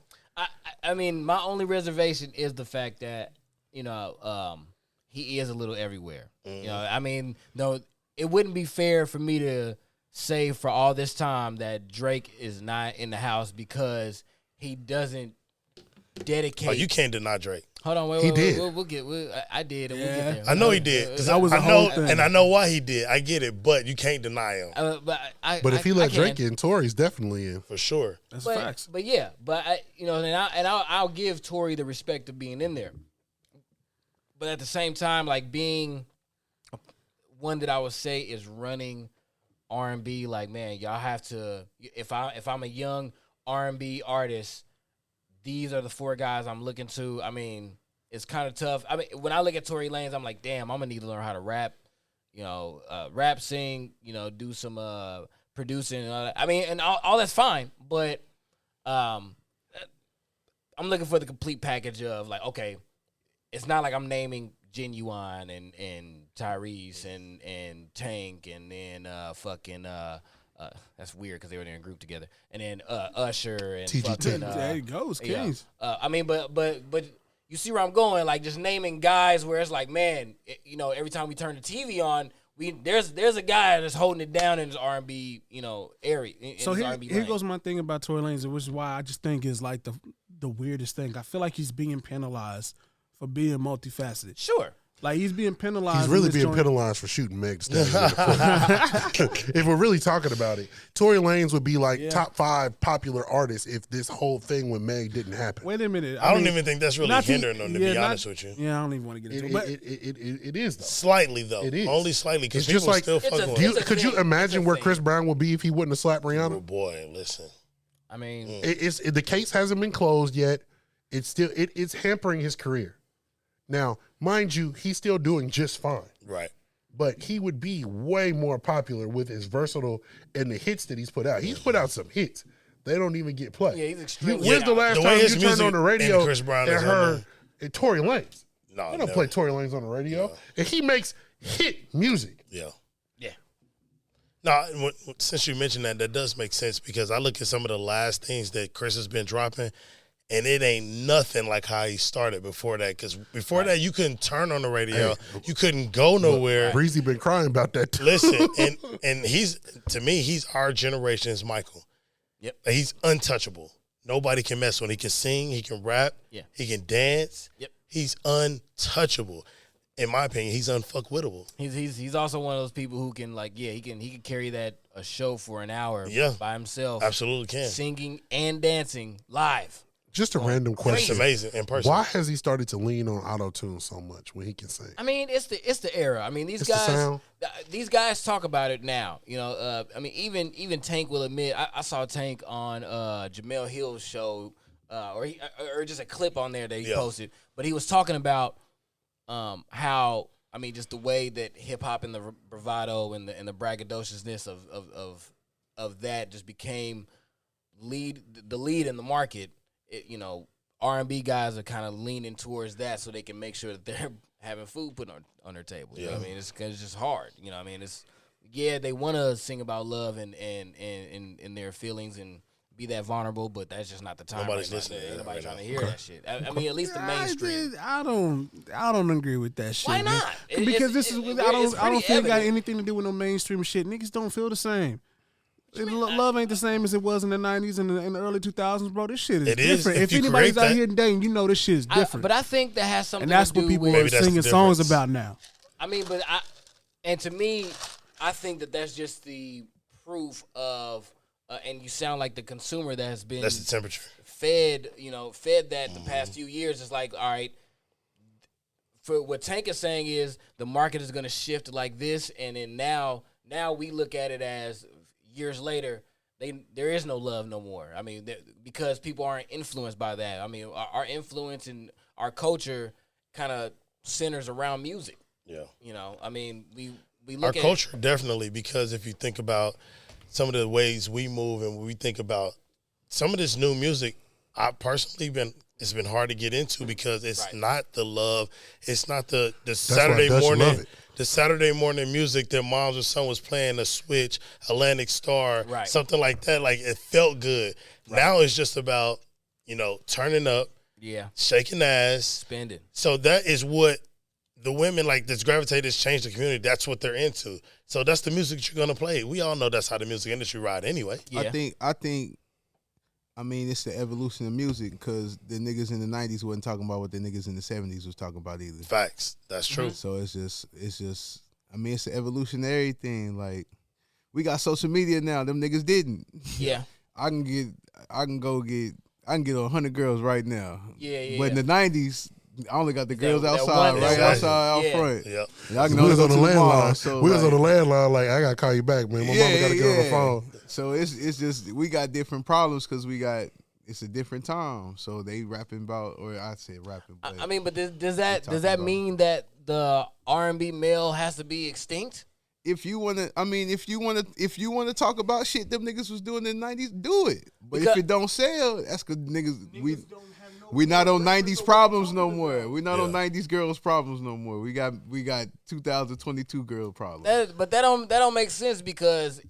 I mean, my only reservation is the fact that he is a little everywhere. You know, I mean, no, it wouldn't be fair for me to say for all this time that Drake is not in the house because he doesn't dedicate.
Oh, you can't deny Drake.
Hold on, wait,
He
wait,
did.
We'll get. I did, and we'll
Yeah.
get there.
I know he did. 'Cause
That was
I
a
know,
whole thing.
and I know why he did. I get it, but you can't deny him
But if he let
I
Drake
can.
in, Tory's definitely in.
for sure.
That's
but,
facts.
But yeah, but I'll give Tory the respect of being in there. But at the same time, like being one that I would say is running R&B, like man, y'all have to. If I'm a young R&B artist, these are the 4 guys I'm looking to. I mean, it's kind of tough. I mean, when I look at Tory Lanez, I'm like, damn, I'm gonna need to learn how to rap. Rap, sing. Do some producing. I mean, and all that's fine, but I'm looking for the complete package of like, okay, it's not like I'm naming Genuine and Tyrese and Tank and then that's weird because they were in a group together, and then Usher and
TGT.
fucking,
There he goes,
yeah.
Kings.
I mean, but you see where I'm going, like just naming guys where it's like, man, every time we turn the TV on, there's a guy that's holding it down in his R&B, area.
So
his
here,
R&B
here
lane.
goes my thing about Tory Lanez, which is why I just think is like the weirdest thing. I feel like he's being penalized for being multifaceted.
Sure.
Like he's being penalized.
He's really being penalized for shooting Meg Thee Stallion. If we're really talking about it, Tory Lanez would be like top 5 popular artists if this whole thing with Meg didn't happen.
Wait a minute.
I don't even think that's really hindering them, to be honest with you.
Yeah, I don't even want to get into it.
It is, though.
Slightly, though.
It is.
Only slightly, because
It's just
people
like,
still fucking with it.
could you imagine where Chris Brown would be if he wouldn't have slapped Rihanna?
Oh, boy, listen.
I mean,
the case hasn't been closed yet. It's hampering his career. Now, mind you, he's still doing just fine.
Right.
But he would be way more popular with his versatile and the hits that he's put out. He's put out some hits. They don't even get played.
Yeah, he's extremely.
When's the last time you turned on the radio
and Chris Brown
and heard Tory Lanez?
No,
they don't play Tory Lanez on the radio. Yeah. And he makes hit music.
Yeah.
Yeah.
No, since you mentioned that does make sense, because I look at some of the last things that Chris has been dropping, and it ain't nothing like how he started before that. Because before that, you couldn't turn on the radio. Hey, you couldn't go nowhere.
Breezy been crying about that too.
Listen, and he's, to me, he's our generation's Michael.
Yep.
He's untouchable. Nobody can mess with him. He can sing. He can rap.
Yeah.
He can dance.
Yep.
He's untouchable. In my opinion, he's unfuckwittable.
He's also one of those people who can, like, he can carry a show for an hour by himself.
Absolutely can.
Singing and dancing live.
Just a random question.
It's amazing in person.
Why has he started to lean on auto-tune so much when he can sing?
I mean, it's the era. I mean, these guys talk about it now. You know, I mean, even Tank will admit. I saw Tank on Jamel Hill's show, or just a clip on there that he posted. But he was talking about how, I mean, just the way that hip hop and the bravado and the braggadociousness of that just became the lead in the market. R&B guys are kind of leaning towards that so they can make sure that they're having food put on their table. You know what I mean? It's just hard. You know what I mean? They want to sing about love and their feelings and be that vulnerable, but that's just not the time.
Nobody's listening.
Ain't nobody trying to hear that shit. I mean, at least the mainstream.
I don't agree with that shit.
Why not?
Because I don't think it got anything to do with no mainstream shit. Niggas don't feel the same. Love ain't the same as it was in the 90s and in the early 2000s, bro. This shit is different. If anybody's out here dating, you know this shit is different.
But I think that has something
to do with... And that's what people are singing songs about now.
I mean, and to me, I think that that's just the proof of, and you sound like the consumer that has been...
That's the temperature.
Fed that the past few years. It's like, all right, for what Tank is saying is the market is going to shift like this, and then now we look at it as... Years later, there is no love no more. I mean, because people aren't influenced by that. I mean, our influence and our culture kind of centers around music.
Yeah.
You know, I mean, we look
our culture definitely, because if you think about some of the ways we move and we think about some of this new music, I personally it's been hard to get into because it's not the love. It's not the Saturday morning. The Saturday morning music that moms or son was playing, a Switch, Atlantic Star, something like that. Like, it felt good. Right. Now it's just about, turning up, shaking ass,
spending.
So that is what the women, like, that's gravitated, that's changed the community. That's what they're into. So that's the music that you're gonna play. We all know that's how the music industry ride anyway.
Yeah. I mean, it's the evolution of music, because the niggas in the 90s wasn't talking about what the niggas in the 70s was talking about either.
Facts. That's true.
So it's just, I mean, it's the evolutionary thing. Like, we got social media now. Them niggas didn't.
Yeah.
I can get 100 girls right now.
Yeah.
But in the 90s, I only got the girls outside, outside, out front.
Yep.
We was on the landline.
We was on the landline, like, I gotta call you back, man. My mama gotta get on the phone.
So it's just, we got different problems because it's a different time. So they rapping about, or I said rapping. But
I mean, but does that mean that the R&B male has to be extinct?
If you wanna talk about shit them niggas was doing in the 90s, do it. But if it don't sell, that's because niggas we not on 90s problems no more. We not on 90s girls problems no more. We got 2022 girl problems.
But that don't make sense, because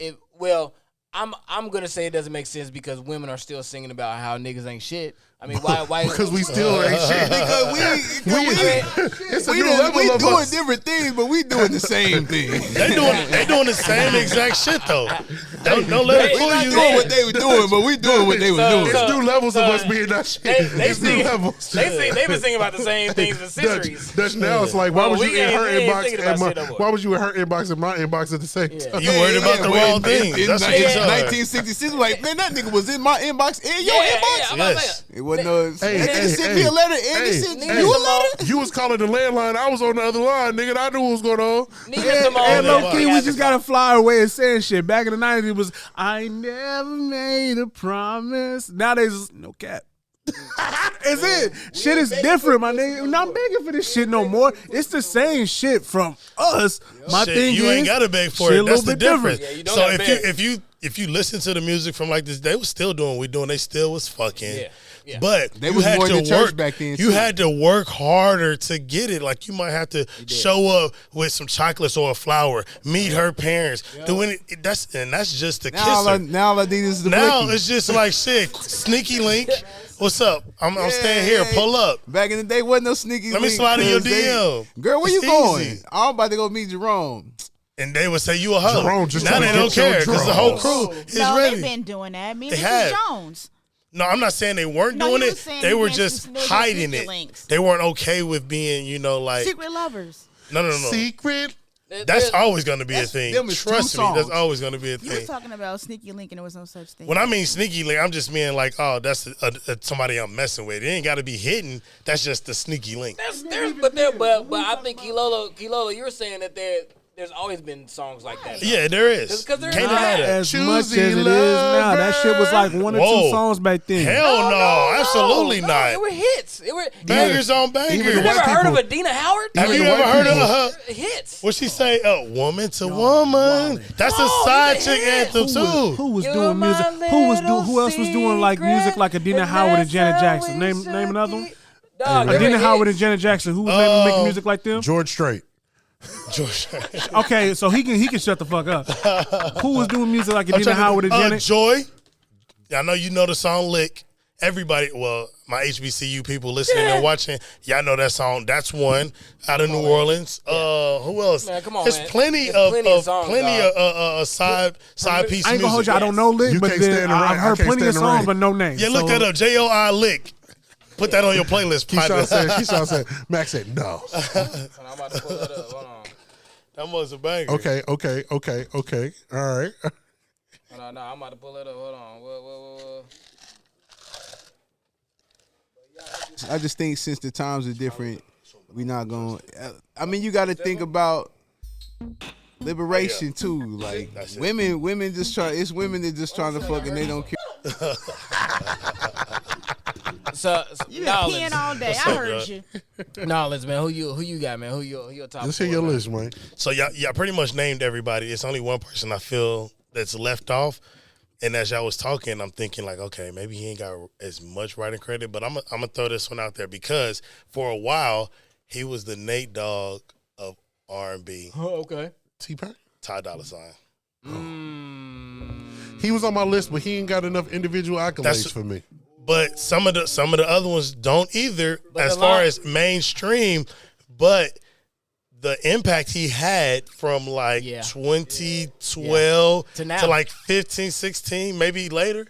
I'm gonna say it doesn't make sense because women are still singing about how niggas ain't shit. I mean, why?
Because we still ain't shit.
Because
It's a new level
we
of
doing
us.
different things, but we doing the same thing.
They doing the same exact shit though. Don't let it
We
fool
not
you.
doing what they were doing, but we doing what they was doing.
It's new levels of us being that shit. It's new levels.
They've been singing about the same things for centuries.
Dutch, now it's like, why
Well,
was
we
you in
ain't-
her
we ain't
inbox
thinking about shit no
and
more.
why was you in her inbox and my inbox at the same time?
You worried about the wrong thing.
In
That's what you said.
1966, like, man, that nigga was in my inbox and your inbox.
I'm about to
Yes.
say,
It wasn't no.
Hey,
and
hey,
they sent
hey,
me a letter, and
hey,
they sent
hey.
you a letter.
You was calling the landline. I was on the other line, nigga. I knew what was going on.
Nina
And
Simone.
low key, we
has
just
a
got a flyer way of saying shit. Back in the 90s, it was, I never made a promise. Nowadays, no cap. It's it. Shit is different, my nigga. I'm not begging for this shit no more. It's the same shit from us. My
Shit,
thing
you
is,
ain't gotta beg for
shit
it.
a
That's
little
the
bit different.
difference.
Yeah, you don't
So
gotta beg.
if you listen to the music from like this, they was still doing what we doing. They still was fucking.
Yeah. Yeah.
But
They
you
was
had
more
to
in the church
work
back then,
You
too.
had to work harder to get it. Like you might have to show up with some chocolates or a flower, meet her parents, doing it. That's just the kisser.
Now all I need is the
Now
blicky.
it's just like shit. Sneaky link. What's up? I'm staying here. Pull up.
Back in the day, wasn't no sneaky.
Let me
link,
slide in your
'cause they-
DM.
Girl, where
It's
you going?
easy.
I'm about to go meet Jerome.
And they would say you a hoe.
Jerome just
Now
trying
they
to
don't
get your
care because the whole
draws.
crew is
No,
ready.
they've been doing that. Me and
They
Mrs.
have.
Jones.
No, I'm not saying they weren't
No,
doing
he
it.
was saying
They
he
were
went to
just
sneaky
hiding it.
links.
They weren't okay with being, like
Secret lovers.
no.
Secret.
That's always going to be a thing.
them is two
Trust me, that's
songs.
always going to be a
You was
thing.
talking about sneaky link and there was no such thing.
When I mean sneaky link, I'm just meaning like, oh, that's somebody I'm messing with. It ain't got to be hidden. That's just the sneaky link.
But I think Kilolo, you're saying that there's always been songs like that.
Yeah, there is.
'Cause there's
Can't
not
deny that.
As
Choosy
much as it is now, that shit was like one or
Whoa.
two songs back then.
Hell no, absolutely
no,
not.
It were hits. It were
Bangers on bangers.
Even
You
the
never
white
heard of
people-
Adina Howard?
Have
Even
you
the
ever
white
heard
people.
of her?
Hits.
What she say? Woman to woman. That's a
No,
side
it's a
chick
hit.
anthem too.
Who was
You're
doing
my
music? Who else was doing like
little
music like Adina
secret,
Howard and
and
Janet
that's
Jackson?
how we
Name another one.
should be. Dog, they
Adina
were
Howard and
hits.
Janet Jackson. Who was making music like them?
George Strait.
George.
Okay, so he can shut the fuck up. Who was doing music like Adina Howard and Janet?
Joy. I know you know the song Lick. Everybody, well, my HBCU people listening and watching, y'all know that song. That's one out of New Orleans. Who else?
Man, come on,
There's
man.
plenty
There's
of
songs,
plenty
dog.
of side piece
I ain't gonna hold
music.
you. I don't know lick,
You
but
can't
then
stand the rain.
I've
I
heard
can't
plenty of
stand the
songs,
rain.
but no names.
Yeah, look
So-
that up. JOI Lick. Put that on your playlist.
Keyshawn said, Max said, no.
I'm about to pull it up. Hold on.
That was a banger.
Okay. All right.
No, I'm about to pull it up. Hold on. Whoa.
I just think since the times are different, we not going. I mean, you got to think about liberation too. Like
That's it.
women just try. It's women that just trying to fuck and they don't care.
So
You been
Nolens,
peeing all day. I heard you.
Nolens, man. Who you got, man? Who your top?
Let's hear
four,
your
man?
list, man.
So y'all pretty much named everybody. It's only one person I feel that's left off. And as y'all was talking, I'm thinking like, okay, maybe he ain't got as much writing credit, but I'm gonna throw this one out there because for a while he was the Nate Dogg of R&B.
Oh, okay.
T-Pain?
Ty Dolla Sign.
He was on my list, but he ain't got enough individual accolades
That's-
for me.
But some of the other ones don't either,
But
as
a
far
lot-
as mainstream. But the impact he had from like
Yeah.
2012
To now.
to like 15, 16, maybe later,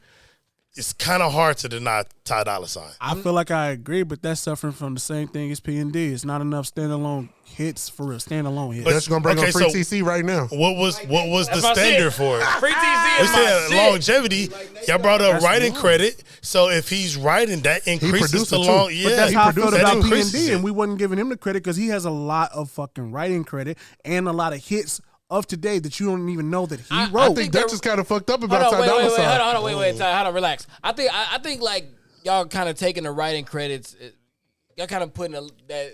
it's kind of hard to deny Ty Dolla Sign.
I feel like I agree, but that's suffering from the same thing as P&D. It's not enough standalone hits for a standalone hit.
But-
That's going to bring
okay,
on Free
so-
TC right now.
What was the
my
standard
shit.
for it?
Free TC
We
is my
said
shit.
longevity. Y'all brought up
That's
writing
one.
credit. So if he's writing, that increases
produced
the
it too.
long.
But
Yeah,
That's how I felt
produced it.
that
about
increases
P&D,
it.
and we wasn't giving him the credit because he has a lot of fucking writing credit and a lot of hits of today that you don't even know that he
I
wrote.
I think Dutch is kind of fucked up about
Hold on,
Ty Dolla
wait,
Sign.
hold on, wait, Ty, hold on, relax. I think like y'all kind of taking the writing credits, y'all kind of putting that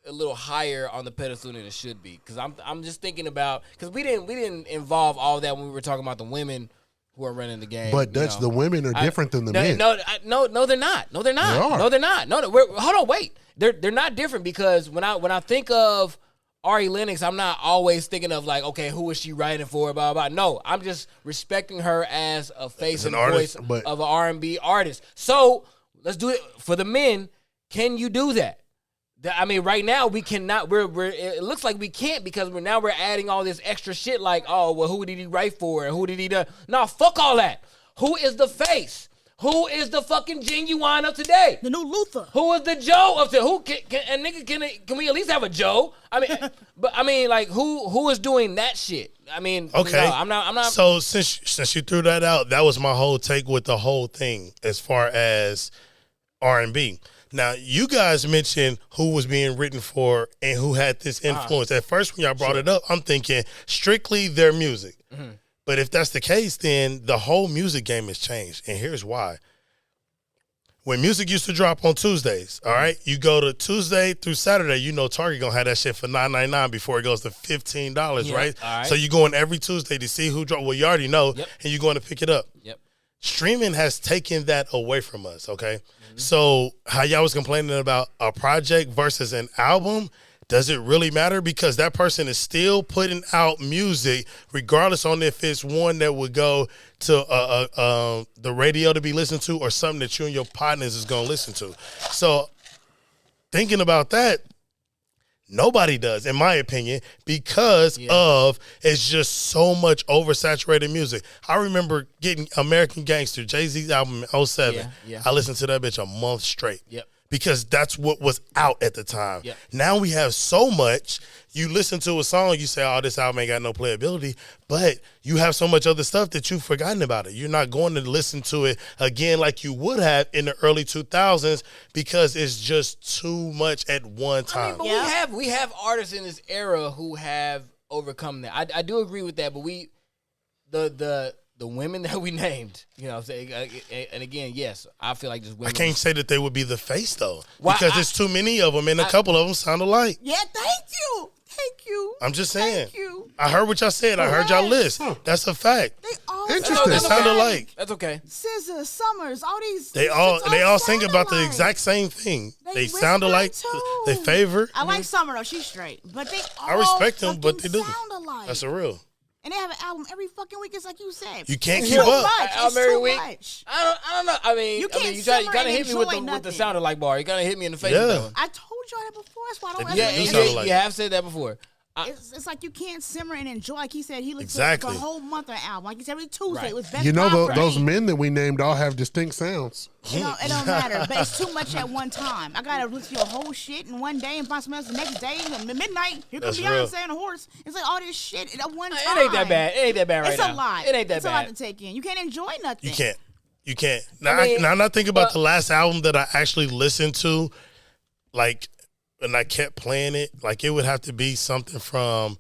a little higher on the pedestal than it should be. Because I'm just thinking about because we didn't involve all that when we were talking about the women who are running the game.
But
you
Dutch,
know.
the women are different than the
No,
men.
No, they're not. No, they're not.
They are.
No, they're not. No, hold on, wait. They're not different because when I think of Ari Lennox, I'm not always thinking of like, okay, who is she writing for? Blah blah. No, I'm just respecting her as a face
As an
and
artist,
voice
but-
of an R&B artist. So Let's do it for the men. Can you do that? I mean, right now we cannot. It looks like we can't because we're adding all this extra shit. Like, oh, well, who did he write for? And who did he do? No, fuck all that. Who is the face? Who is the fucking Genuine of today?
The new Luther.
Who is the Joe of today? Who can we at least have a Joe? I mean, but I mean, like, who is doing that shit? I mean,
okay,
no, I'm not.
So since you threw that out, that was my whole take with the whole thing as far as R&B. Now, you guys mentioned who was being written for and who had this influence. At first, when y'all brought it up, I'm thinking strictly their music. Mm-hmm. But if that's the case, then the whole music game has changed. And here's why. When music used to drop on Tuesdays, all right, you go to Tuesday through Saturday, you know Target going to have that shit for $9.99 before it goes to $15, right?
All right?
So you're going every Tuesday to see who dropped. Well, you already know, and you're going to pick it up.
Yep.
Streaming has taken that away from us, okay? Mm-hmm. So how y'all was complaining about a project versus an album, does it really matter? Because that person is still putting out music, regardless on if it's one that would go to the radio to be listened to or something that you and your partners is going to listen to. So thinking about that, nobody does, in my opinion, because of it's just so much oversaturated music. I remember getting American Gangster, Jay-Z's album in 07. Yeah. I listened to that bitch a month straight.
Yep.
Because that's what was out at the time.
Yep.
Now we have so much. You listen to a song, you say, oh, this album ain't got no playability. But you have so much other stuff that you've forgotten about it. You're not going to listen to it again like you would have in the early 2000s because it's just too much at one time.
I mean, but we have artists in this era who have overcome that. I do agree with that, but the women that we named, you know what I'm saying? And again, yes, I feel like just women.
I can't say that they would be the face, though. Because there's too many of them, and a couple of them sound alike.
Yeah, thank you.
I'm just saying.
Thank you.
I heard what y'all said. I heard y'all list. That's a fact.
They all
Interesting.
They sound alike.
That's okay.
SZA, Summers, all these.
They all sing about the exact same thing. They sound alike. They favor.
I like Summer, though. She's straight. But they all
I respect them, but they do.
sound alike.
That's a real.
And they have an album every fucking week. It's like you said.
You can't
It's
keep
too
up.
Much. It's too
week.
much.
I don't know. I mean,
You can't
you
summer
kind of
and
hit me with
enjoy
the
nothing.
sounded like bar. You kind of hit me in the face with that one.
I told y'all that before. That's why I don't
They
ever
do
listen.
sound alike.
You have said that before.
It's like you can't simmer and enjoy. Like he said, he listens
Exactly.
to a whole month of an album. Like he said, every Tuesday
Right.
it was best.
You know,
Buy for
those
me.
men that we named all have distinct sounds.
It don't matter, but it's too much at one time. I gotta listen to a whole shit in one day and find something else the next day. And midnight, here comes
That's
Beyonce
real.
on a horse. It's like all this shit at one time.
It ain't that bad. It ain't that bad right
It's
now.
a lot.
It ain't that
it's
bad.
a lot to take in. You can't enjoy nothing.
You can't. Now,
I mean,
now I'm not thinking about the last album that I actually listened to, like, and I kept playing it. Like, it would have to be something from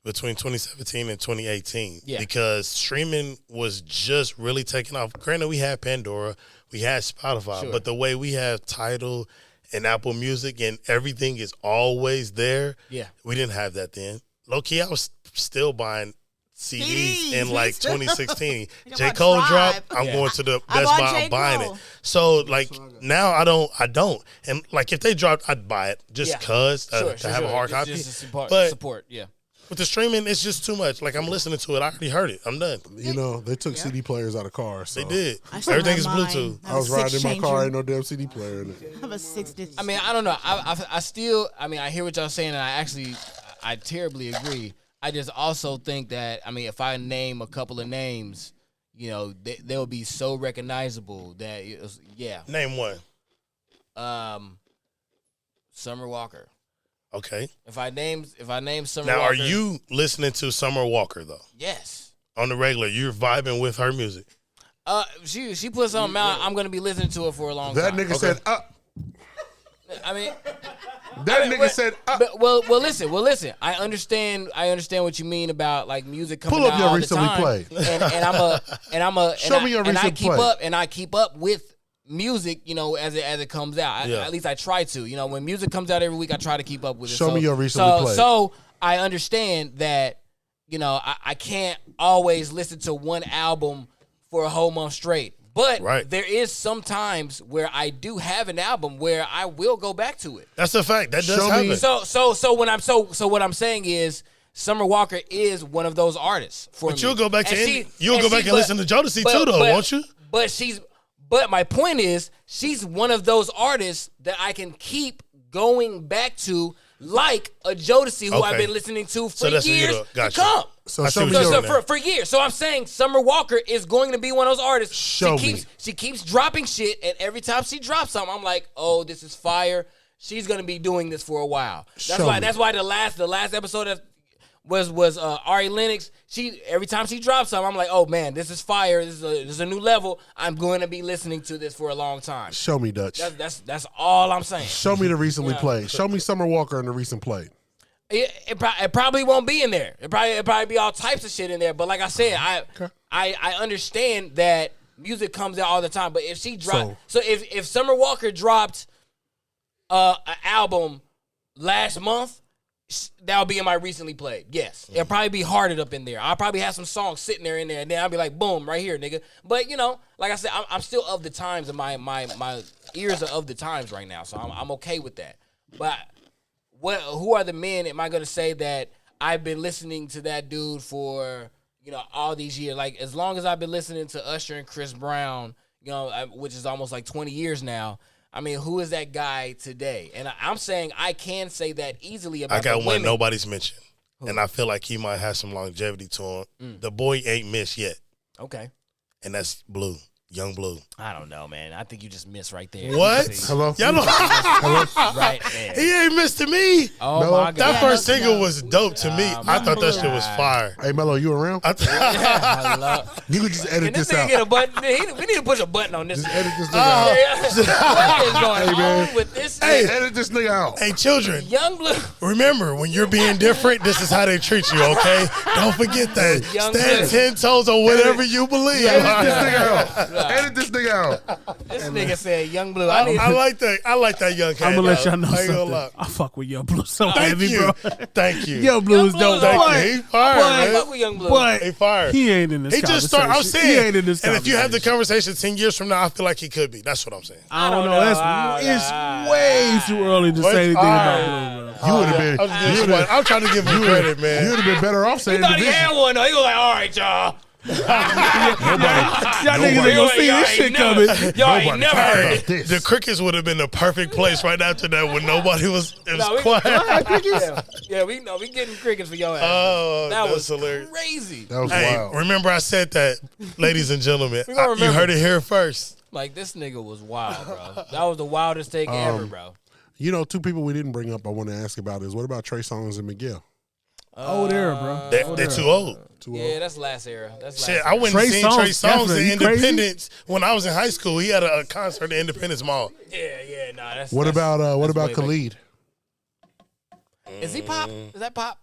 between 2017 and 2018.
Yeah.
Because streaming was just really taking off. Granted, we had Pandora, we had Spotify,
Sure.
but the way we have Tidal and Apple Music and everything is always there.
Yeah.
We didn't have that then. Low-key, I was still buying CDs in like 2016. J. Cole dropped, I'm going to the
I
Best
bought
Buy,
J.
I'm buying
Cole.
it. So like now I don't. And like if they dropped, I'd buy it just cause to have a hard copy.
Just to
but
support, yeah.
with the streaming, it's just too much. Like I'm listening to it, I already heard it. I'm done.
You know, they took CD players out of cars. So.
They did.
I still
Everything
have
is
mine.
Bluetooth.
I was riding in my car,
Six-changer.
ain't no damn CD player in it.
I have a 6-disc.
I mean, I don't know. I still, I mean, I hear what y'all saying, and I terribly agree. I just also think that, I mean, if I name a couple of names, you know, they'll be so recognizable that,
Name one.
Summer Walker.
Okay.
If I name Summer
Now,
Walker.
are you listening to Summer Walker though?
Yes.
On the regular, you're vibing with her music.
She put something out. I'm gonna be listening to it for a long
That
time.
nigga said,
I mean,
that nigga said,
but, well, listen. I understand what you mean about like music coming
Pull up
out
your
all
recently
the time.
played.
And
Show me your recent play.
I keep up with music, you know, as it comes out.
Yeah.
At least I try to. You know, when music comes out every week, I try to keep up with it.
Show me your recently played.
So I understand that, you know, I can't always listen to one album for a whole month straight. But
Right.
there is some times where I do have an album where I will go back to it.
That's a fact. That does
Show me-
happen.
So what I'm saying is Summer Walker is one of those artists for me.
But you'll go back to
And
You'll go back and listen to Jodeci too, though, won't you?
But But my point is, she's one of those artists that I can keep going back to, like a Jodeci, who I've been listening to for years to come.
So show me
for years. So I'm saying Summer Walker is going to be one of those artists. She keeps dropping shit, and every time she drops something, I'm like, oh, this is fire. She's gonna be doing this for a while. That's why the last episode was Ari Lennox. Every time she drops something, I'm like, oh man, this is fire. This is a new level. I'm going to be listening to this for a long time.
Show me, Dutch.
That's all I'm saying.
Show me the recently played. Show me Summer Walker in the recent played.
It probably won't be in there. It probably be all types of shit in there. But like I said, I understand that music comes out all the time. But if she dropped, so if Summer Walker dropped an album last month, that'll be in my recently played. Yes. It'll probably be hearted up in there. I'll probably have some songs sitting there in there, and then I'll be like, boom, right here, nigga. But, like I said, I'm still of the times, and my ears are of the times right now, so I'm okay with that. But who are the men, am I going to say, that I've been listening to that dude for, all these years? Like, as long as I've been listening to Usher and Chris Brown, which is almost like 20 years now, I mean, who is that guy today? And I'm saying I can say that easily about the women.
I got one nobody's mentioned, and I feel like he might have some longevity to him. The boy ain't missed yet.
Okay.
And that's Blue. Young Blue.
I don't know, man. I think you just missed right there.
What?
Hello?
Y'all know.
Right there.
He ain't missed to me.
Oh, no, my God.
That first single was dope to me. I thought that shit was fire.
Hey, Mello, you around? You could just edit this out.
Get a button. We need to push a button on this.
Just edit this nigga out.
What is going on with this?
Hey, edit this nigga out.
Hey, children.
Young Blue.
Remember, when you're being different, this is how they treat you, okay? Don't forget that. Stand 10 toes on whatever you believe.
Edit this nigga out. Edit this nigga out.
This nigga said Young Blue.
I like that. I like that young cat.
I'm gonna let y'all know
something.
something. I fuck with Young Blue so
Thank
heavy,
you.
bro.
Thank you.
Young Blue is dope.
Thank you. He fired,
I
man.
fuck with Young Blue.
But
He fired.
he ain't in this conversation.
Just started. I'm saying.
He ain't in this
and if you have the
conversation.
conversation 10 years from now, I feel like he could be. That's what I'm saying.
I don't know. It's way too early to say anything about Blue, bro.
You would have been.
I'm trying to give you credit, man.
You would have been better off saying
He thought he
division.
had one though. He was like, all right, y'all.
Y'all niggas ain't gonna see this shit coming.
Y'all ain't never heard it.
This.
The Crickets would have been the perfect place right after that when nobody was. It was quiet.
Yeah, we getting crickets for your ass.
Oh,
that
that's
was
hilarious.
crazy.
That was
Hey,
wild.
remember I said that, ladies and gentlemen.
We gonna
You
remember.
heard it here first.
Like, this nigga was wild, bro. That was the wildest take ever, bro.
Two people we didn't bring up I want to ask about is, what about Trey Songz and Miguel?
Old era, bro.
They're too old.
Yeah, that's last era.
Shit, I went and seen
Songz,
Trey Songz
definitely.
in
You crazy?
Independence when I was in high school. He had a concert at Independence Mall.
Yeah, nah. That's
What about
way
Khalid?
Is he pop? Is that pop?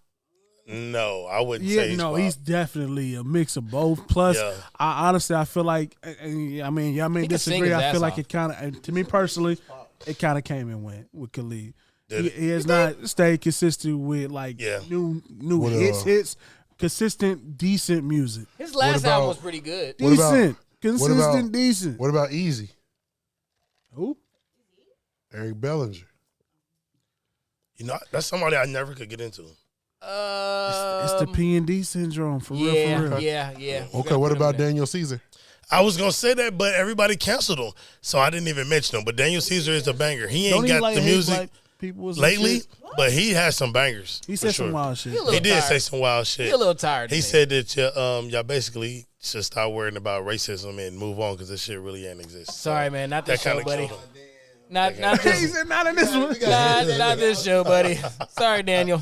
No, I wouldn't
Yeah,
say
no,
pop.
he's definitely a mix of both. Plus,
Yeah.
I honestly, I feel like, I mean, y'all may
He can sing
disagree.
his
I
ass
feel like
off.
it kind of, to me personally, it kind of came and went with Khalid.
Did it?
He has not stayed consistent with like
Yeah.
new
What,
hits, consistent, decent music.
His last
about-
album was pretty good.
What about-
Decent,
what
consistent,
about-
decent.
What about Easy?
Who?
Eric Bellinger.
You know, that's somebody I never could get into.
It's the P&D syndrome for real, for real.
Yeah.
Okay, what about Daniel Caesar?
I was gonna say that, but everybody canceled him, so I didn't even mention him. But Daniel Caesar is a banger. He ain't
Don't he
got
like
the
hate
music
black people or some
lately,
shit?
but he has some bangers.
He
for
said
sure.
some wild shit.
He a little
He did
tired.
say some wild shit.
He a little tired.
He
to me.
said that y'all basically should stop worrying about racism and move on because this shit really ain't exist.
Sorry, man. Not this
That
show,
kinda
buddy.
killed him.
Not
He
this.
said not in this one.
Not this show, buddy. Sorry, Daniel.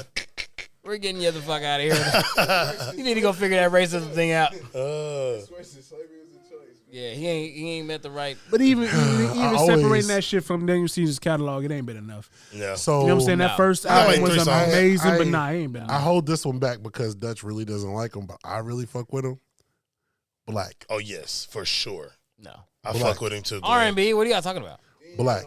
We're getting you the fuck out of here. You need to go figure that racism thing out. Yeah, he ain't met the right.
But even
always-
separating that shit from Daniel Caesar's catalog, it ain't been enough.
Yeah.
So
You know what I'm saying?
No.
That first
I like
album was
3 songs.
amazing, but nah, it ain't been
I
enough.
hold this one back because Dutch really doesn't like him, but I really fuck with him. Black.
Oh yes, for sure.
No.
I
Black.
fuck with him too. Glenn.
R&B. What are y'all talking about?
Black.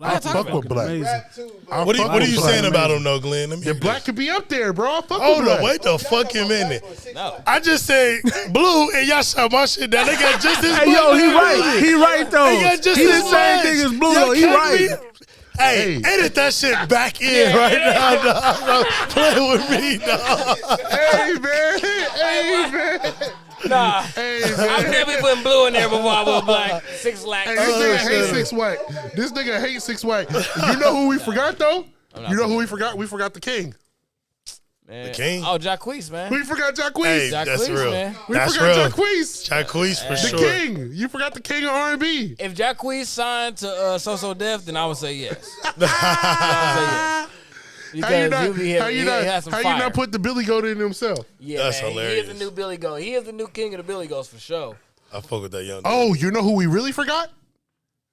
I
talking
fuck
about?
with Black.
Amazing.
What are you
Black.
saying about him, though, Glenn? Let me
Yeah,
hear
Black
this.
could be up there, bro. I fuck
Hold
with
on,
Black.
wait the fucking minute.
No.
I just said Blue and y'all shot my shit down. They got just as
Hey,
much.
yo, he right. He right, though.
They got just
He the
as
same
much.
thing as Blue,
Y'all
though. He
cut
right.
me. Hey, edit that shit back in right now, dog. Play with me, dog.
Hey, man. Hey, man.
Nah.
Hey,
I'm definitely putting blue in there before I put black. 6 lack.
Hey, this nigga hates 6 Wack. This nigga hates 6 Wack. You know who we forgot though? You know who we forgot? We forgot the king.
Man.
The king?
Oh, Jacquees, man.
We forgot Jacquees.
Hey,
Jacquees,
that's real.
man.
We
That's
forgot
real.
Jacquees.
Jacquees for
The
sure.
king. You forgot the king of R&B.
If Jacquees signed to So Def, then I would say yes. I would say yes. Because
How you not put the Billy Goat in himself?
Yeah,
That's
man,
hilarious.
He is the new Billy Goat. He is the new king of the Billy Goats for sure.
I fuck with that young dude.
Oh, you know who we really forgot?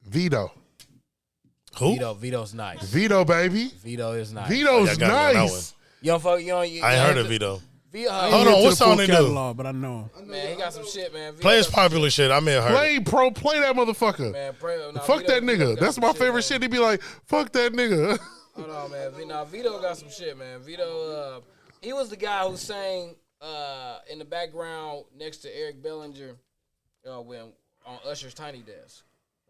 Vito.
Who?
Vito's nice.
Vito, baby.
Vito is nice.
Vito's
I got that
nice.
You don't fuck. You
I ain't heard of Vito.
Vito,
Hold on, what song they do?
But I know.
man, he got some shit, man. Vito
Play his
got
popular shit. I may have heard it.
Play that motherfucker.
Man,
Fuck that nigga. That's my favorite shit. He be like, fuck that nigga.
Hold on, man. Vito got some shit, man. Vito, he was the guy who sang in the background next to Eric Bellinger when on Usher's Tiny Desk.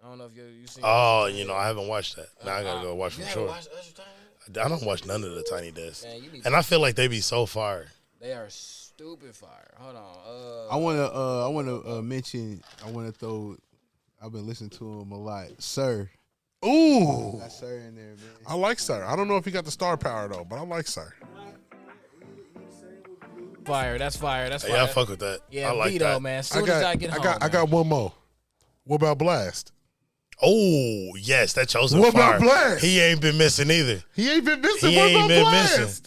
I don't know if you seen.
Oh, I haven't watched that. Now I gotta go watch for sure.
Watched Usher's Tiny Desk?
I don't watch none of the Tiny Desks.
Man, you need
And I feel like they be so fire.
They are stupid fire. Hold on.
I wanna mention. I wanna throw. I've been listening to him a lot, Sir.
Ooh.
Got Sir in there, man.
I like Sir. I don't know if he got the star power though, but I like Sir.
Fire. That's fire. That's fire.
Yeah, I fuck with that.
Yeah,
I like
Vito,
that.
man. As soon as I get home,
I got one more. What about Blast?
Oh, yes, that chosen
What
fire.
about Blast?
He ain't been missing either.
He ain't been missing.
He
What
ain't
about
been
Blast?
missing.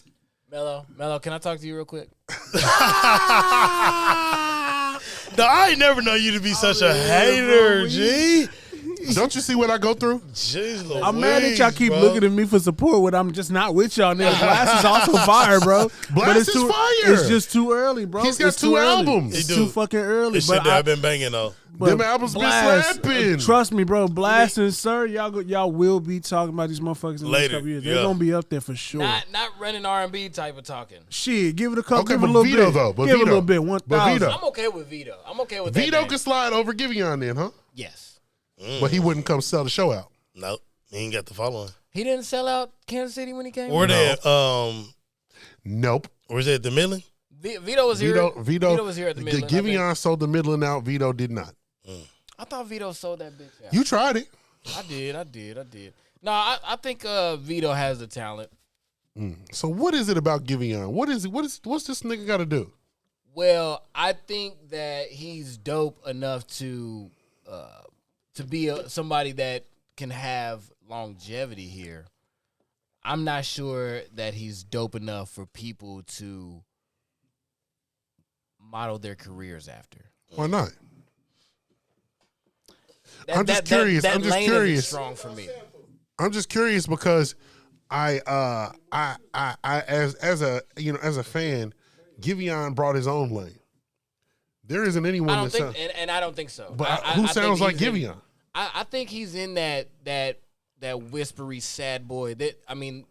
Mello, can I talk to you real quick?
No, I ain't never know you to be such a hater, G.
Don't you see what I go through?
Jeez Louise,
I'm mad that y'all keep
bro.
looking at me for support when I'm just not with y'all. Nigga. Blast is also fire, bro.
Blast is
too,
fire.
It's just too early, bro.
He's got
It's
2
too early.
albums.
It's
He
too
do.
fucking early.
This shit
But
that I've been banging though.
Them albums been slapping.
Trust me, bro. Blast and Sir, y'all will be talking about these motherfuckers in the next
Later,
couple years.
yeah.
They're gonna be up there for sure.
Not running R&B type of talking.
Shit, give it a couple.
Okay,
give it
but
a little
Vito
bit.
though. But
give it
Vito.
a little bit.
But
1,000.
Vito.
I'm okay with Vito. I'm okay with that.
Vito
name.
can slide over Giveon then, huh?
Yes.
But he wouldn't come sell the show out.
Nope, he ain't got the following.
He didn't sell out Kansas City when he came.
Where they at?
Nope.
Where's it at the Midland?
Vito was here. Vito was here at the
The
Midland. I think.
Giveon sold the Midland out. Vito did not.
I thought Vito sold that bitch out.
You tried it.
I did. No, I think Vito has the talent.
So what is it about Giveon? What's this nigga got to do?
Well, I think that he's dope enough to be somebody that can have longevity here. I'm not sure that he's dope enough for people to model their careers after.
Why not?
I'm
just curious.
That
I'm just
lane
curious.
Isn't strong for me.
I'm just curious because I as a fan, Giveon brought his own lane. There isn't anyone
I don't
that
think,
sounds,
and I don't think so.
but
I
who
think
sounds like
he's in-
Giveon?
I think he's in that whispery sad boy. That and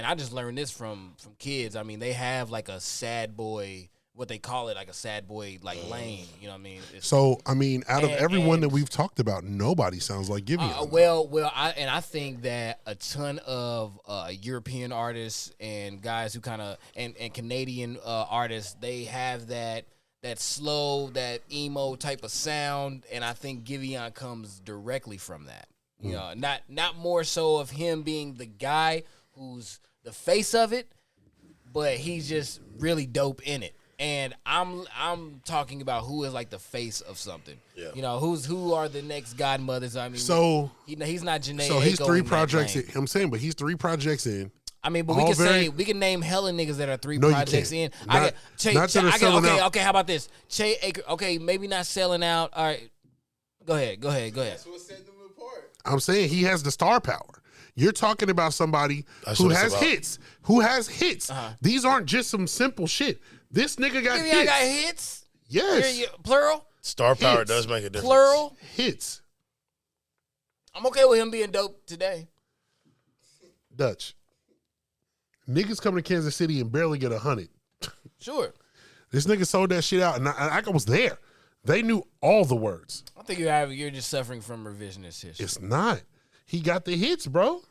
I just learned this from kids. I mean, they have like a sad boy, what they call it, like a sad boy like lane. You know what I mean?
So I mean, out of
And-
everyone that
and-
we've talked about, nobody sounds like Giveon.
I think that a ton of European artists and guys who kind of and Canadian artists, they have that slow, that emo type of sound, and I think Giveon comes directly from that. You know, not more so of him being the guy who's the face of it, but he's just really dope in it. And I'm talking about who is like the face of something.
Yeah.
You know, who are the next godmothers? I mean,
So
he's not Janae.
so he's
Aiko
3
in that
projects.
lane.
I'm saying, but he's 3 projects in.
I mean, but
all
we can name hella niggas that are 3
No, you
projects
can't.
in.
Not that are selling out.
Okay, how about this? Che Aker, okay, maybe not selling out. All right, go ahead.
That's what set them apart.
I'm saying he has the star power. You're talking about somebody
That's
who
what it's
has
about.
hits. Who has hits. These aren't just some simple shit. This nigga got
Giveon
hits.
got hits.
Yes.
Plural.
Star power
Hits.
does make a difference.
Plural.
Hits.
I'm okay with him being dope today.
Dutch. Niggas come to Kansas City and barely get 100.
Sure.
This nigga sold that shit out, and I was there. They knew all the words.
I think you're just suffering from revisionist history.
It's not. He got the hits, bro.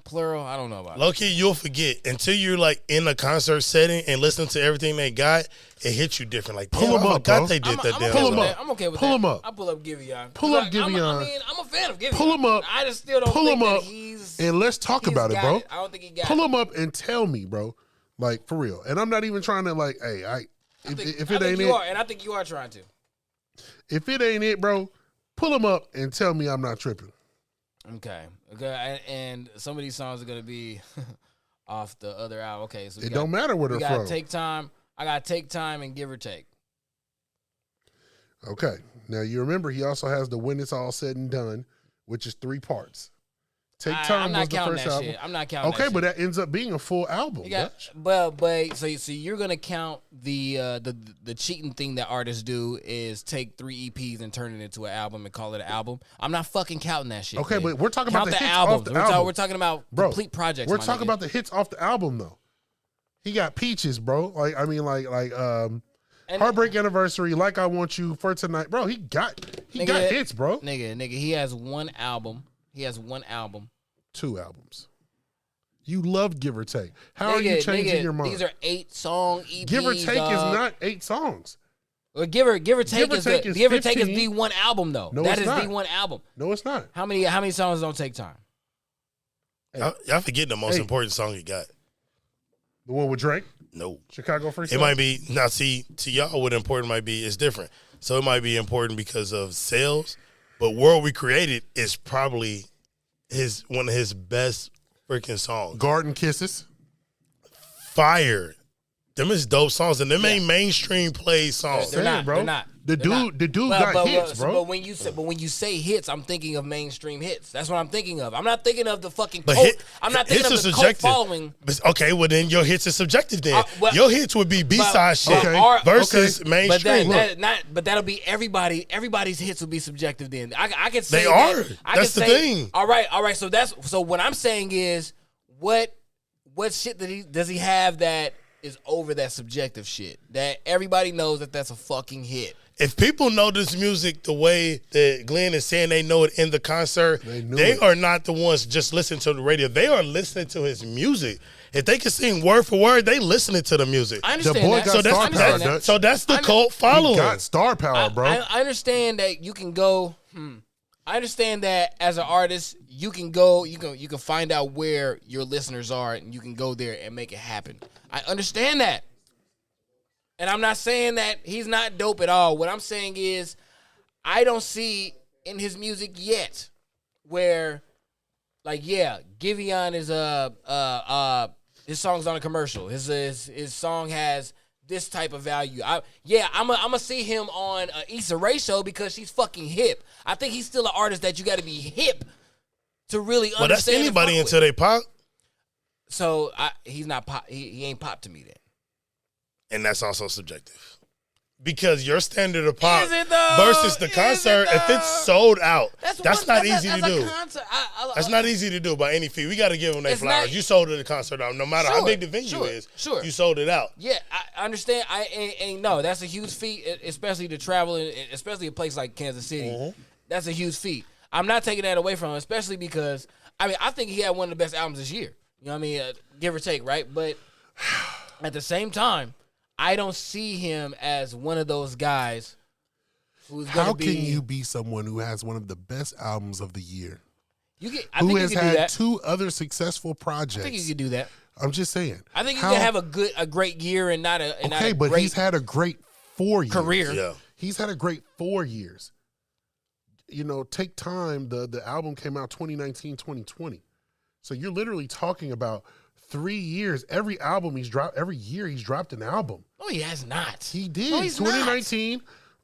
Plural, I don't know about
Low key, you'll forget until you're like in a concert setting and listening to everything they got. It hits you different. Like,
Pull 'em up, bro.
they did that.
Pull 'em up.
I'm okay with
Pull
that.
'em up.
I'll pull up Giveon.
Pull up Giveon.
I'm a fan of Giveon.
Pull him up.
I just still don't
Pull
think
him
that
up.
he's.
And let's talk
he's
about it,
got
bro.
I don't think he got
Pull
it.
him up and tell me, bro. Like, for real. And I'm not even trying to, like, hey, if it ain't it.
And I think you are trying to.
If it ain't it, bro, pull him up and tell me I'm not tripping.
Okay. And some of these songs are going to be off the other album. Okay. So
It don't matter where they're from.
Take Time. I got Take Time and Give or Take.
Okay. Now, you remember he also has the When It's All Said and Done, which is 3 parts. Take Time
I'm not
was the
counting
first
that
album.
shit. I'm not counting
Okay,
that
but
shit.
that ends up being a full album.
But so you're gonna count the cheating thing that artists do is take 3 EPs and turn it into an album and call it an album. I'm not fucking counting that shit.
Okay,
babe.
but we're talking
Count
about the hits
album.
off the album.
We're talking about
Bro,
complete projects.
We're
my
talking
nigga.
about the hits off the album, though. He got Peaches, bro. Like, I mean, Heartbreak Anniversary, Like I Want You, For Tonight. Bro, he got hits, bro.
Nigga, he has one album.
2 albums. You love Give or Take. How are you changing your mind?
These are 8-song EPs.
Give or Take is not 8 songs.
Well, Give or Take is the
15.
one album though.
No,
that
it's
is
not.
the one album.
No, it's not.
How many songs don't take time?
Y'all forgetting the most important song he got.
The one with Drake?
No.
Chicago Freestyle?
It might be, now see, to y'all what important might be is different. So it might be important because of sales, but World We Created is probably one of his best freaking songs.
Garden Kisses.
Fire. Them is dope songs, and them ain't mainstream play songs.
They're not,
bro.
They're not.
The dude got hits, bro.
But when you say hits, I'm thinking of mainstream hits. That's what I'm thinking of. I'm not thinking of the fucking
But
cult. I'm not thinking of
hits
the
are
cult
subjective.
following.
Okay, well then your hits are subjective then.
Well,
your hits would be B-side shit versus mainstream.
But that'll be everybody. Everybody's hits will be subjective then. I can say
They are. That's the thing.
All right. So what I'm saying is, what shit does he have that is over that subjective shit that everybody knows that's a fucking hit?
If people know this music the way that Glenn is saying they know it in the concert, they are not the ones just listening to the radio. They are listening to his music. If they can sing word for word, they listening to the music.
I understand
the boy
that.
got star power, Dutch.
So that's the cult following.
He got star power, bro.
I understand that you can go. I understand that as an artist, you can go. You can find out where your listeners are, and you can go there and make it happen. I understand that. And I'm not saying that he's not dope at all. What I'm saying is I don't see in his music yet where, like, Giveon is his song's on a commercial. His song has this type of value. I'm gonna see him on Issa Rae show because she's fucking hip. I think he's still an artist that you got to be hip to really understand.
Well, that's anybody until they pop.
So he's not pop. He ain't pop to me then.
And that's also subjective. Because your standard of pop
Is it though?
versus the
Is
concert,
it though?
if it's sold out, that's not easy to
that's
do.
a concert.
That's not easy to do by any fee. We got to give them their
It's
flowers.
not-
You sold it at the concert out. No matter how big the venue is, you sold it out.
Yeah, I understand. No, that's a huge feat, especially to travel, especially a place like Kansas City.
Mm-hmm.
That's a huge feat. I'm not taking that away from him, especially because I think he had one of the best albums this year. You know what I mean? Give or take, right? But at the same time, I don't see him as one of those guys who's going to be.
How can you be someone who has one of the best albums of the year?
I
who
think
has
you can do
had
that.
2 other successful projects?
I think you can do that.
I'm just saying.
I think you can have a great year and not a not
okay,
a
but
great
he's had a great 4 years.
career.
Yeah.
He's had a great 4 years. You know, Take Time, the album came out 2019, 2020. So you're literally talking about 3 years. Every year he's dropped an album.
No, he has not.
He did.
No, he's
2019.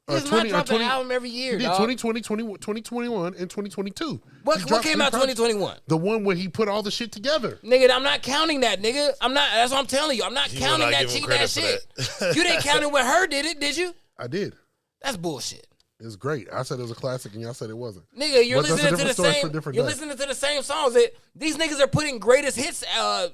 Not. He's not dropped an album every year.
He did
dog.
2020, 2021, and 2022.
What came out 2021?
The one where he put all the shit together.
Nigga, I'm not counting that, nigga. I'm not. That's what I'm telling you. I'm not
You
counting
will not
that
give him
cheating
credit
ass
for
shit.
that.
You didn't count it when her did it, did you?
I did.
That's bullshit.
It's great. I said it was a classic, and y'all said it wasn't.
Nigga, you're
But that's a
listening to the
different story for a
same.
different
You're
day.
listening to the same songs. These niggas are putting greatest hits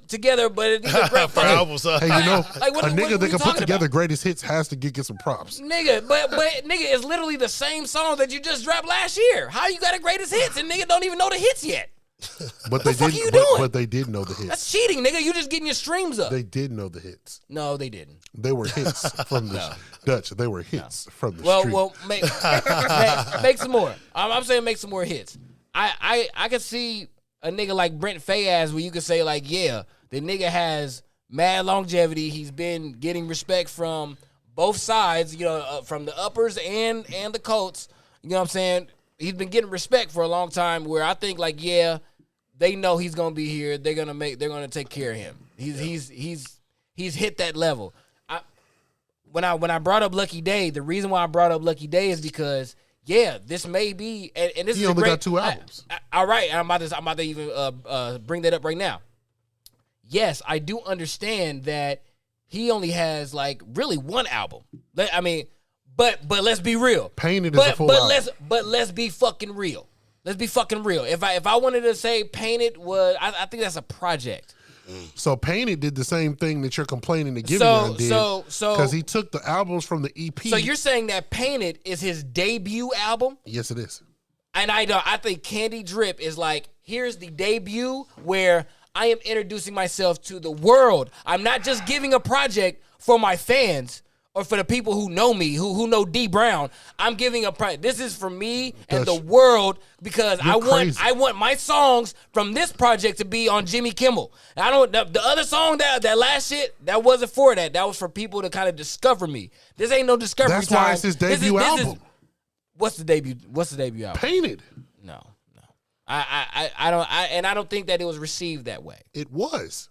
together, but these are
For albums,
Hey, you know,
Like, what-
a
what
nigga
we
that can put
talking
together
about?
greatest hits has to get some props.
Nigga, but nigga, it's literally the same song that you just dropped last year. How you got a greatest hits and nigga don't even know the hits yet?
But they
fuck
did.
are you doing?
But they did know the hits.
That's cheating, nigga. You just getting your streams up.
They did know the hits.
No, they didn't.
They were hits from the Dutch. They were hits from the street.
Well, make some more. I'm saying make some more hits. I can see a nigga like Brent Fayaz where you could say like, yeah, the nigga has mad longevity. He's been getting respect from both sides, from the uppers and the Colts. You know what I'm saying? He's been getting respect for a long time. Where I think like, yeah, they know he's gonna be here. They're gonna take care of him. He's hit that level. When I brought up Lucky Day, the reason why I brought up Lucky Day is because this may be and this
he
is
only
a great,
got 2 albums.
All right, I'm about to even bring that up right now. Yes, I do understand that he only has like really 1 album. I mean, but let's be real.
Painted is a full album.
Let's be fucking real. Let's be fucking real. If I wanted to say Painted was, I think that's a project.
So Painted did the same thing that you're complaining that Giveon did.
So
because he took the albums from the EP.
So you're saying that Painted is his debut album?
Yes, it is.
And I think Candy Drip is like, here's the debut where I am introducing myself to the world. I'm not just giving a project for my fans or for the people who know me, who know D Brown. I'm giving a project. This is for me and the world because I want my songs from this project to be on Jimmy Kimmel. I don't the other song that last shit that wasn't for that. That was for people to kind of discover me. This ain't no discovery time.
That's why it's his debut album.
What's the debut album?
Painted.
No. I don't think that it was received that way.
It was.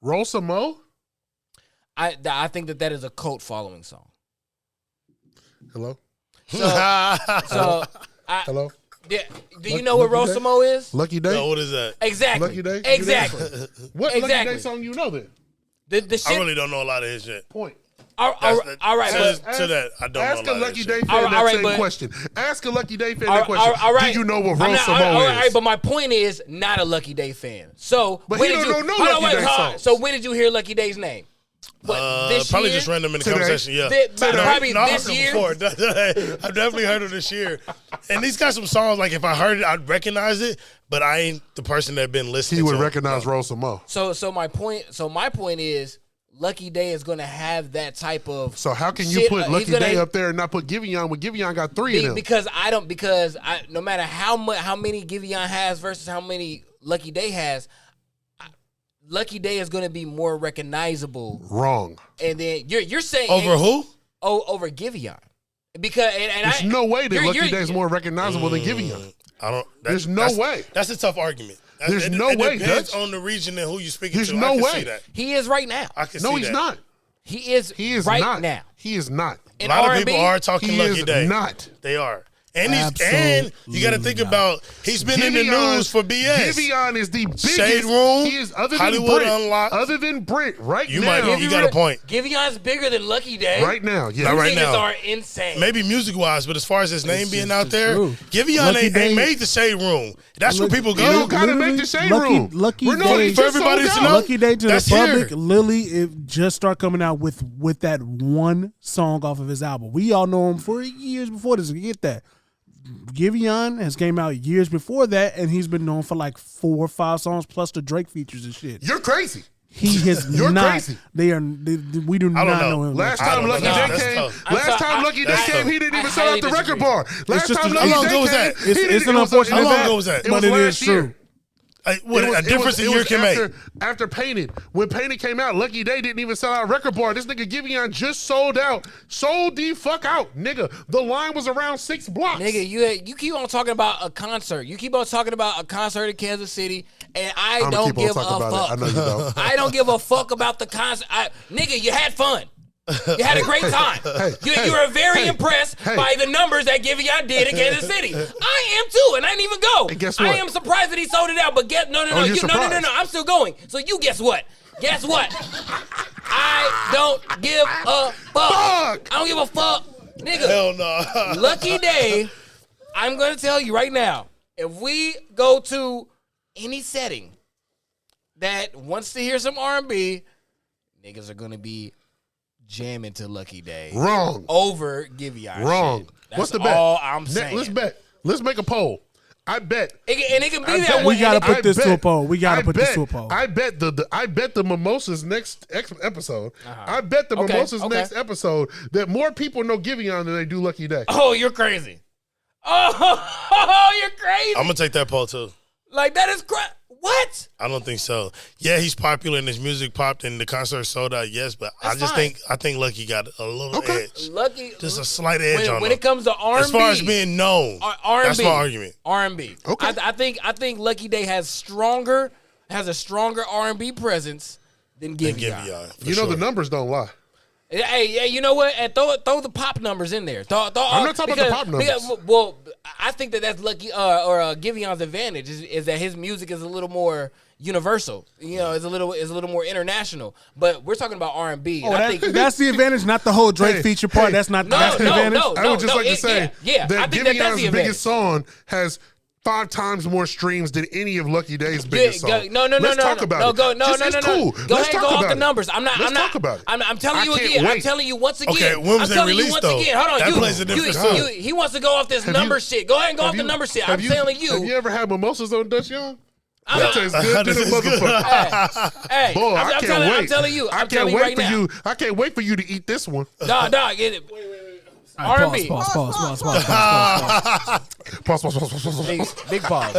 Roll some mo.
I think that is a cult following song.
Hello.
So
Hello.
Do you know what Rosamo is?
Lucky Day.
No, what is that?
Exactly.
Lucky Day.
Exactly.
What Lucky Day song you know then?
The shit.
I really don't know a lot of his shit.
Point.
All right.
To that, I don't know a lot
Ask a
of
Lucky
his
Day
shit.
fan that same question. Ask a Lucky Day fan that question.
All right.
Do you know what Rosamo is?
All right, but my point is not a Lucky Day fan. So
but
when
he
did you
don't know Lucky Day songs.
So when did you hear Lucky Day's name? This
probably
year?
just random in the conversation. Yeah,
Probably this year.
Before. I've definitely heard of this year, and he's got some songs. Like if I heard it, I'd recognize it, but I ain't the person that been listening.
He would
to
recognize Rosamo.
So my point is, Lucky Day is going to have that type of.
So how can
shit,
you put Lucky Day up there and not put Giveon when Giveon got 3 of them?
Because no matter how many Giveon has versus how many Lucky Day has. Lucky Day is going to be more recognizable.
Wrong.
And then you're saying
over who?
Over Giveon, because
there's no way that Lucky Day is more recognizable than Giveon. There's no way.
That's a tough argument.
There's no way.
It depends on the region and who you speaking
There's
to.
no
I can
way.
see that.
He is right now.
I can see that.
No, he's not.
He is right
not.
now.
He is not.
In
a lot
R&B,
of people are talking
he
Lucky
is
Day.
Not.
They are. And you got to think about he's been in the news for BS.
Giveon is the biggest.
Shade Room.
He is other
Hollywood
than Brent.
Unlocked.
Other than Brent, right
You
now.
you got a point.
Giveon's bigger than Lucky Day.
Right now, yeah.
Not right
Niggas
now.
are insane.
Maybe music wise, but as far as his name being out there,
true.
Giveon
Lucky
ain't
Day-
made the Shade Room. That's where people
You don't
go.
gotta make the Shade Room.
Lucky
We're
Day
for everybody to know.
Lucky Day to
That's
the public.
here.
Lily, it just start coming out with that one song off of his album. We all know him for years before this. Get that. Giveon has came out years before that, and he's been known for like 4 or 5 songs plus the Drake features and shit.
You're crazy.
He has
You're
not.
crazy.
We do
I
not
don't
know him.
Last
I
time
don't
Lucky
know.
Day
That's
came,
tough.
last time Lucky Day
that's
came,
tough.
he didn't even
I
sell out
highly
the record
disagree.
bar. Last
just
time
a-
Lucky
How long
Day
ago was
came,
that?
he
It's
didn't-
an
it was-
unfortunate
How long
fact,
ago was that?
It was
but it
last
is
year.
true.
What
It
a
was-
difference
it
a year
was
can make.
after Painted. When Painted came out, Lucky Day didn't even sell out a record bar. This nigga Giveon just sold out. Sold the fuck out, nigga. The line was around 6 blocks.
Nigga, you keep on talking about a concert. You keep on talking about a concert in Kansas City, and I
I'ma
don't
keep on
give a
talking about it. I
fuck.
know you don't.
I don't give a fuck about the concert. Nigga, you had fun. You had a great time. You were very impressed by the numbers that Giveon did in Kansas City. I am too, and I didn't even go.
And guess
I
what?
am surprised that he sold it out. But no,
you're surprised.
I'm still going. So you guess what? Guess what? I don't give a fuck. I don't give a fuck, nigga.
Hell no.
Lucky Day. I'm gonna tell you right now. If we go to any setting that wants to hear some R&B, niggas are gonna be jamming to Lucky Day.
Wrong.
Over Giveon.
Wrong.
Shit. That's
What's the bet?
all I'm saying.
Let's bet. Let's make a poll. I bet.
It can be
I
that
bet.
way.
We gotta put this to a
bet-
poll. We gotta
I
put this
bet-
to a poll.
I bet the Mimosas next episode. I bet the
Okay,
Mimosas
okay.
next episode that more people know Giveon than they do Lucky Day.
Oh, you're crazy. Oh, you're crazy.
I'm gonna take that poll too.
Like that is crazy. What?
I don't think so. Yeah, he's popular and his music popped and the concert sold out. Yes, but
That's
I think Lucky got a little edge,
Lucky,
just a slight edge on
when
him.
it comes to R&B,
as far as being known,
R&B,
that's my argument.
R&B.
Okay.
I think Lucky Day has a stronger R&B presence than Giveon.
You know the numbers don't lie.
Hey, you know what? And throw the pop numbers in there.
I'm not talking about the pop numbers.
Well, I think that's Lucky or Giveon's advantage is that his music is a little more universal. You know, it's a little more international. But we're talking about R&B.
Oh, that's the advantage, not the whole Drake feature part. That's not that's the advantage.
I would just like to say
I
that
think that's the
Giveon's
advantage.
biggest song has 5 times more streams than any of Lucky Day's biggest songs.
Let's
talk about it. It's cool.
Go
Let's
ahead,
talk
go off
about
the
it.
numbers.
Let's talk about it.
I'm telling you
I can't
again. I'm
wait.
telling you once again.
Okay, when was
I'm
they
telling you
released,
once
though?
again. Hold on,
That plays a difference, too.
He wants to go off this number shit. Go ahead and go off the number shit. I'm telling you.
Have you ever had mimosas on Dutch Young?
I'm
That tastes good to the motherfucker.
Hey,
Boy, I
I'm
can't wait.
I'm telling you.
I
I'm
can't
telling you right
wait for
now.
you. I can't wait for you to eat this one.
Dog, get it. R&B.
Pause.
Big pause.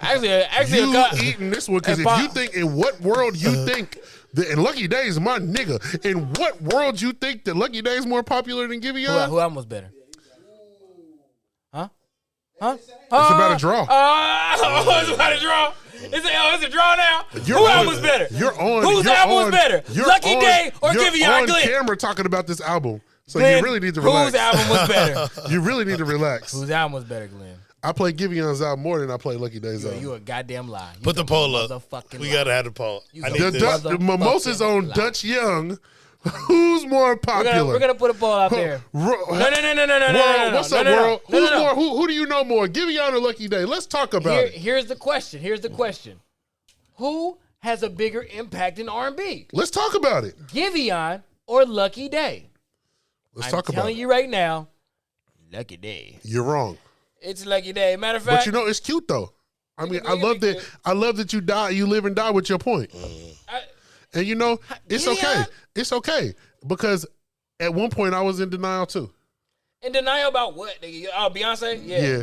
Actually,
You eating this one because if you think in what world you think that, and Lucky Day is my nigga, in what world you think that Lucky Day is more popular than Giveon?
who album was better? Huh?
It's about a draw.
It's about a draw. It's a draw now. Who album was better? Whose album was better? Lucky Day or Giveon
You're on
Glenn?
camera talking about this album, so
Glenn,
you really need to relax.
Whose album was better?
You really need to relax.
Whose album was better, Glenn?
I play Giveon's album more than I play Lucky Day's album.
You a goddamn lie.
Put the poll up.
Motherfucking
We
lie.
gotta have the poll. I need
the
this.
The Mimosas on
lie.
Dutch Young. Who's more popular?
We're gonna put a poll out there. No.
World, what's up, World?
No.
Who's more? Who do you know more? Giveon or Lucky Day? Let's talk about it.
Here's the question. Who has a bigger impact in R&B?
Let's talk about it.
Giveon or Lucky Day?
Let's
I'm
talk about
telling
it.
you right now, Lucky Day.
You're wrong.
It's Lucky Day. Matter of fact,
But you know, it's cute though. I mean, I love that. I love that you live and die with your point. And you know, it's
Giveon?
okay. It's okay because at one point I was in denial too.
in denial about what? Nigga? Oh, Beyonce?
Yeah.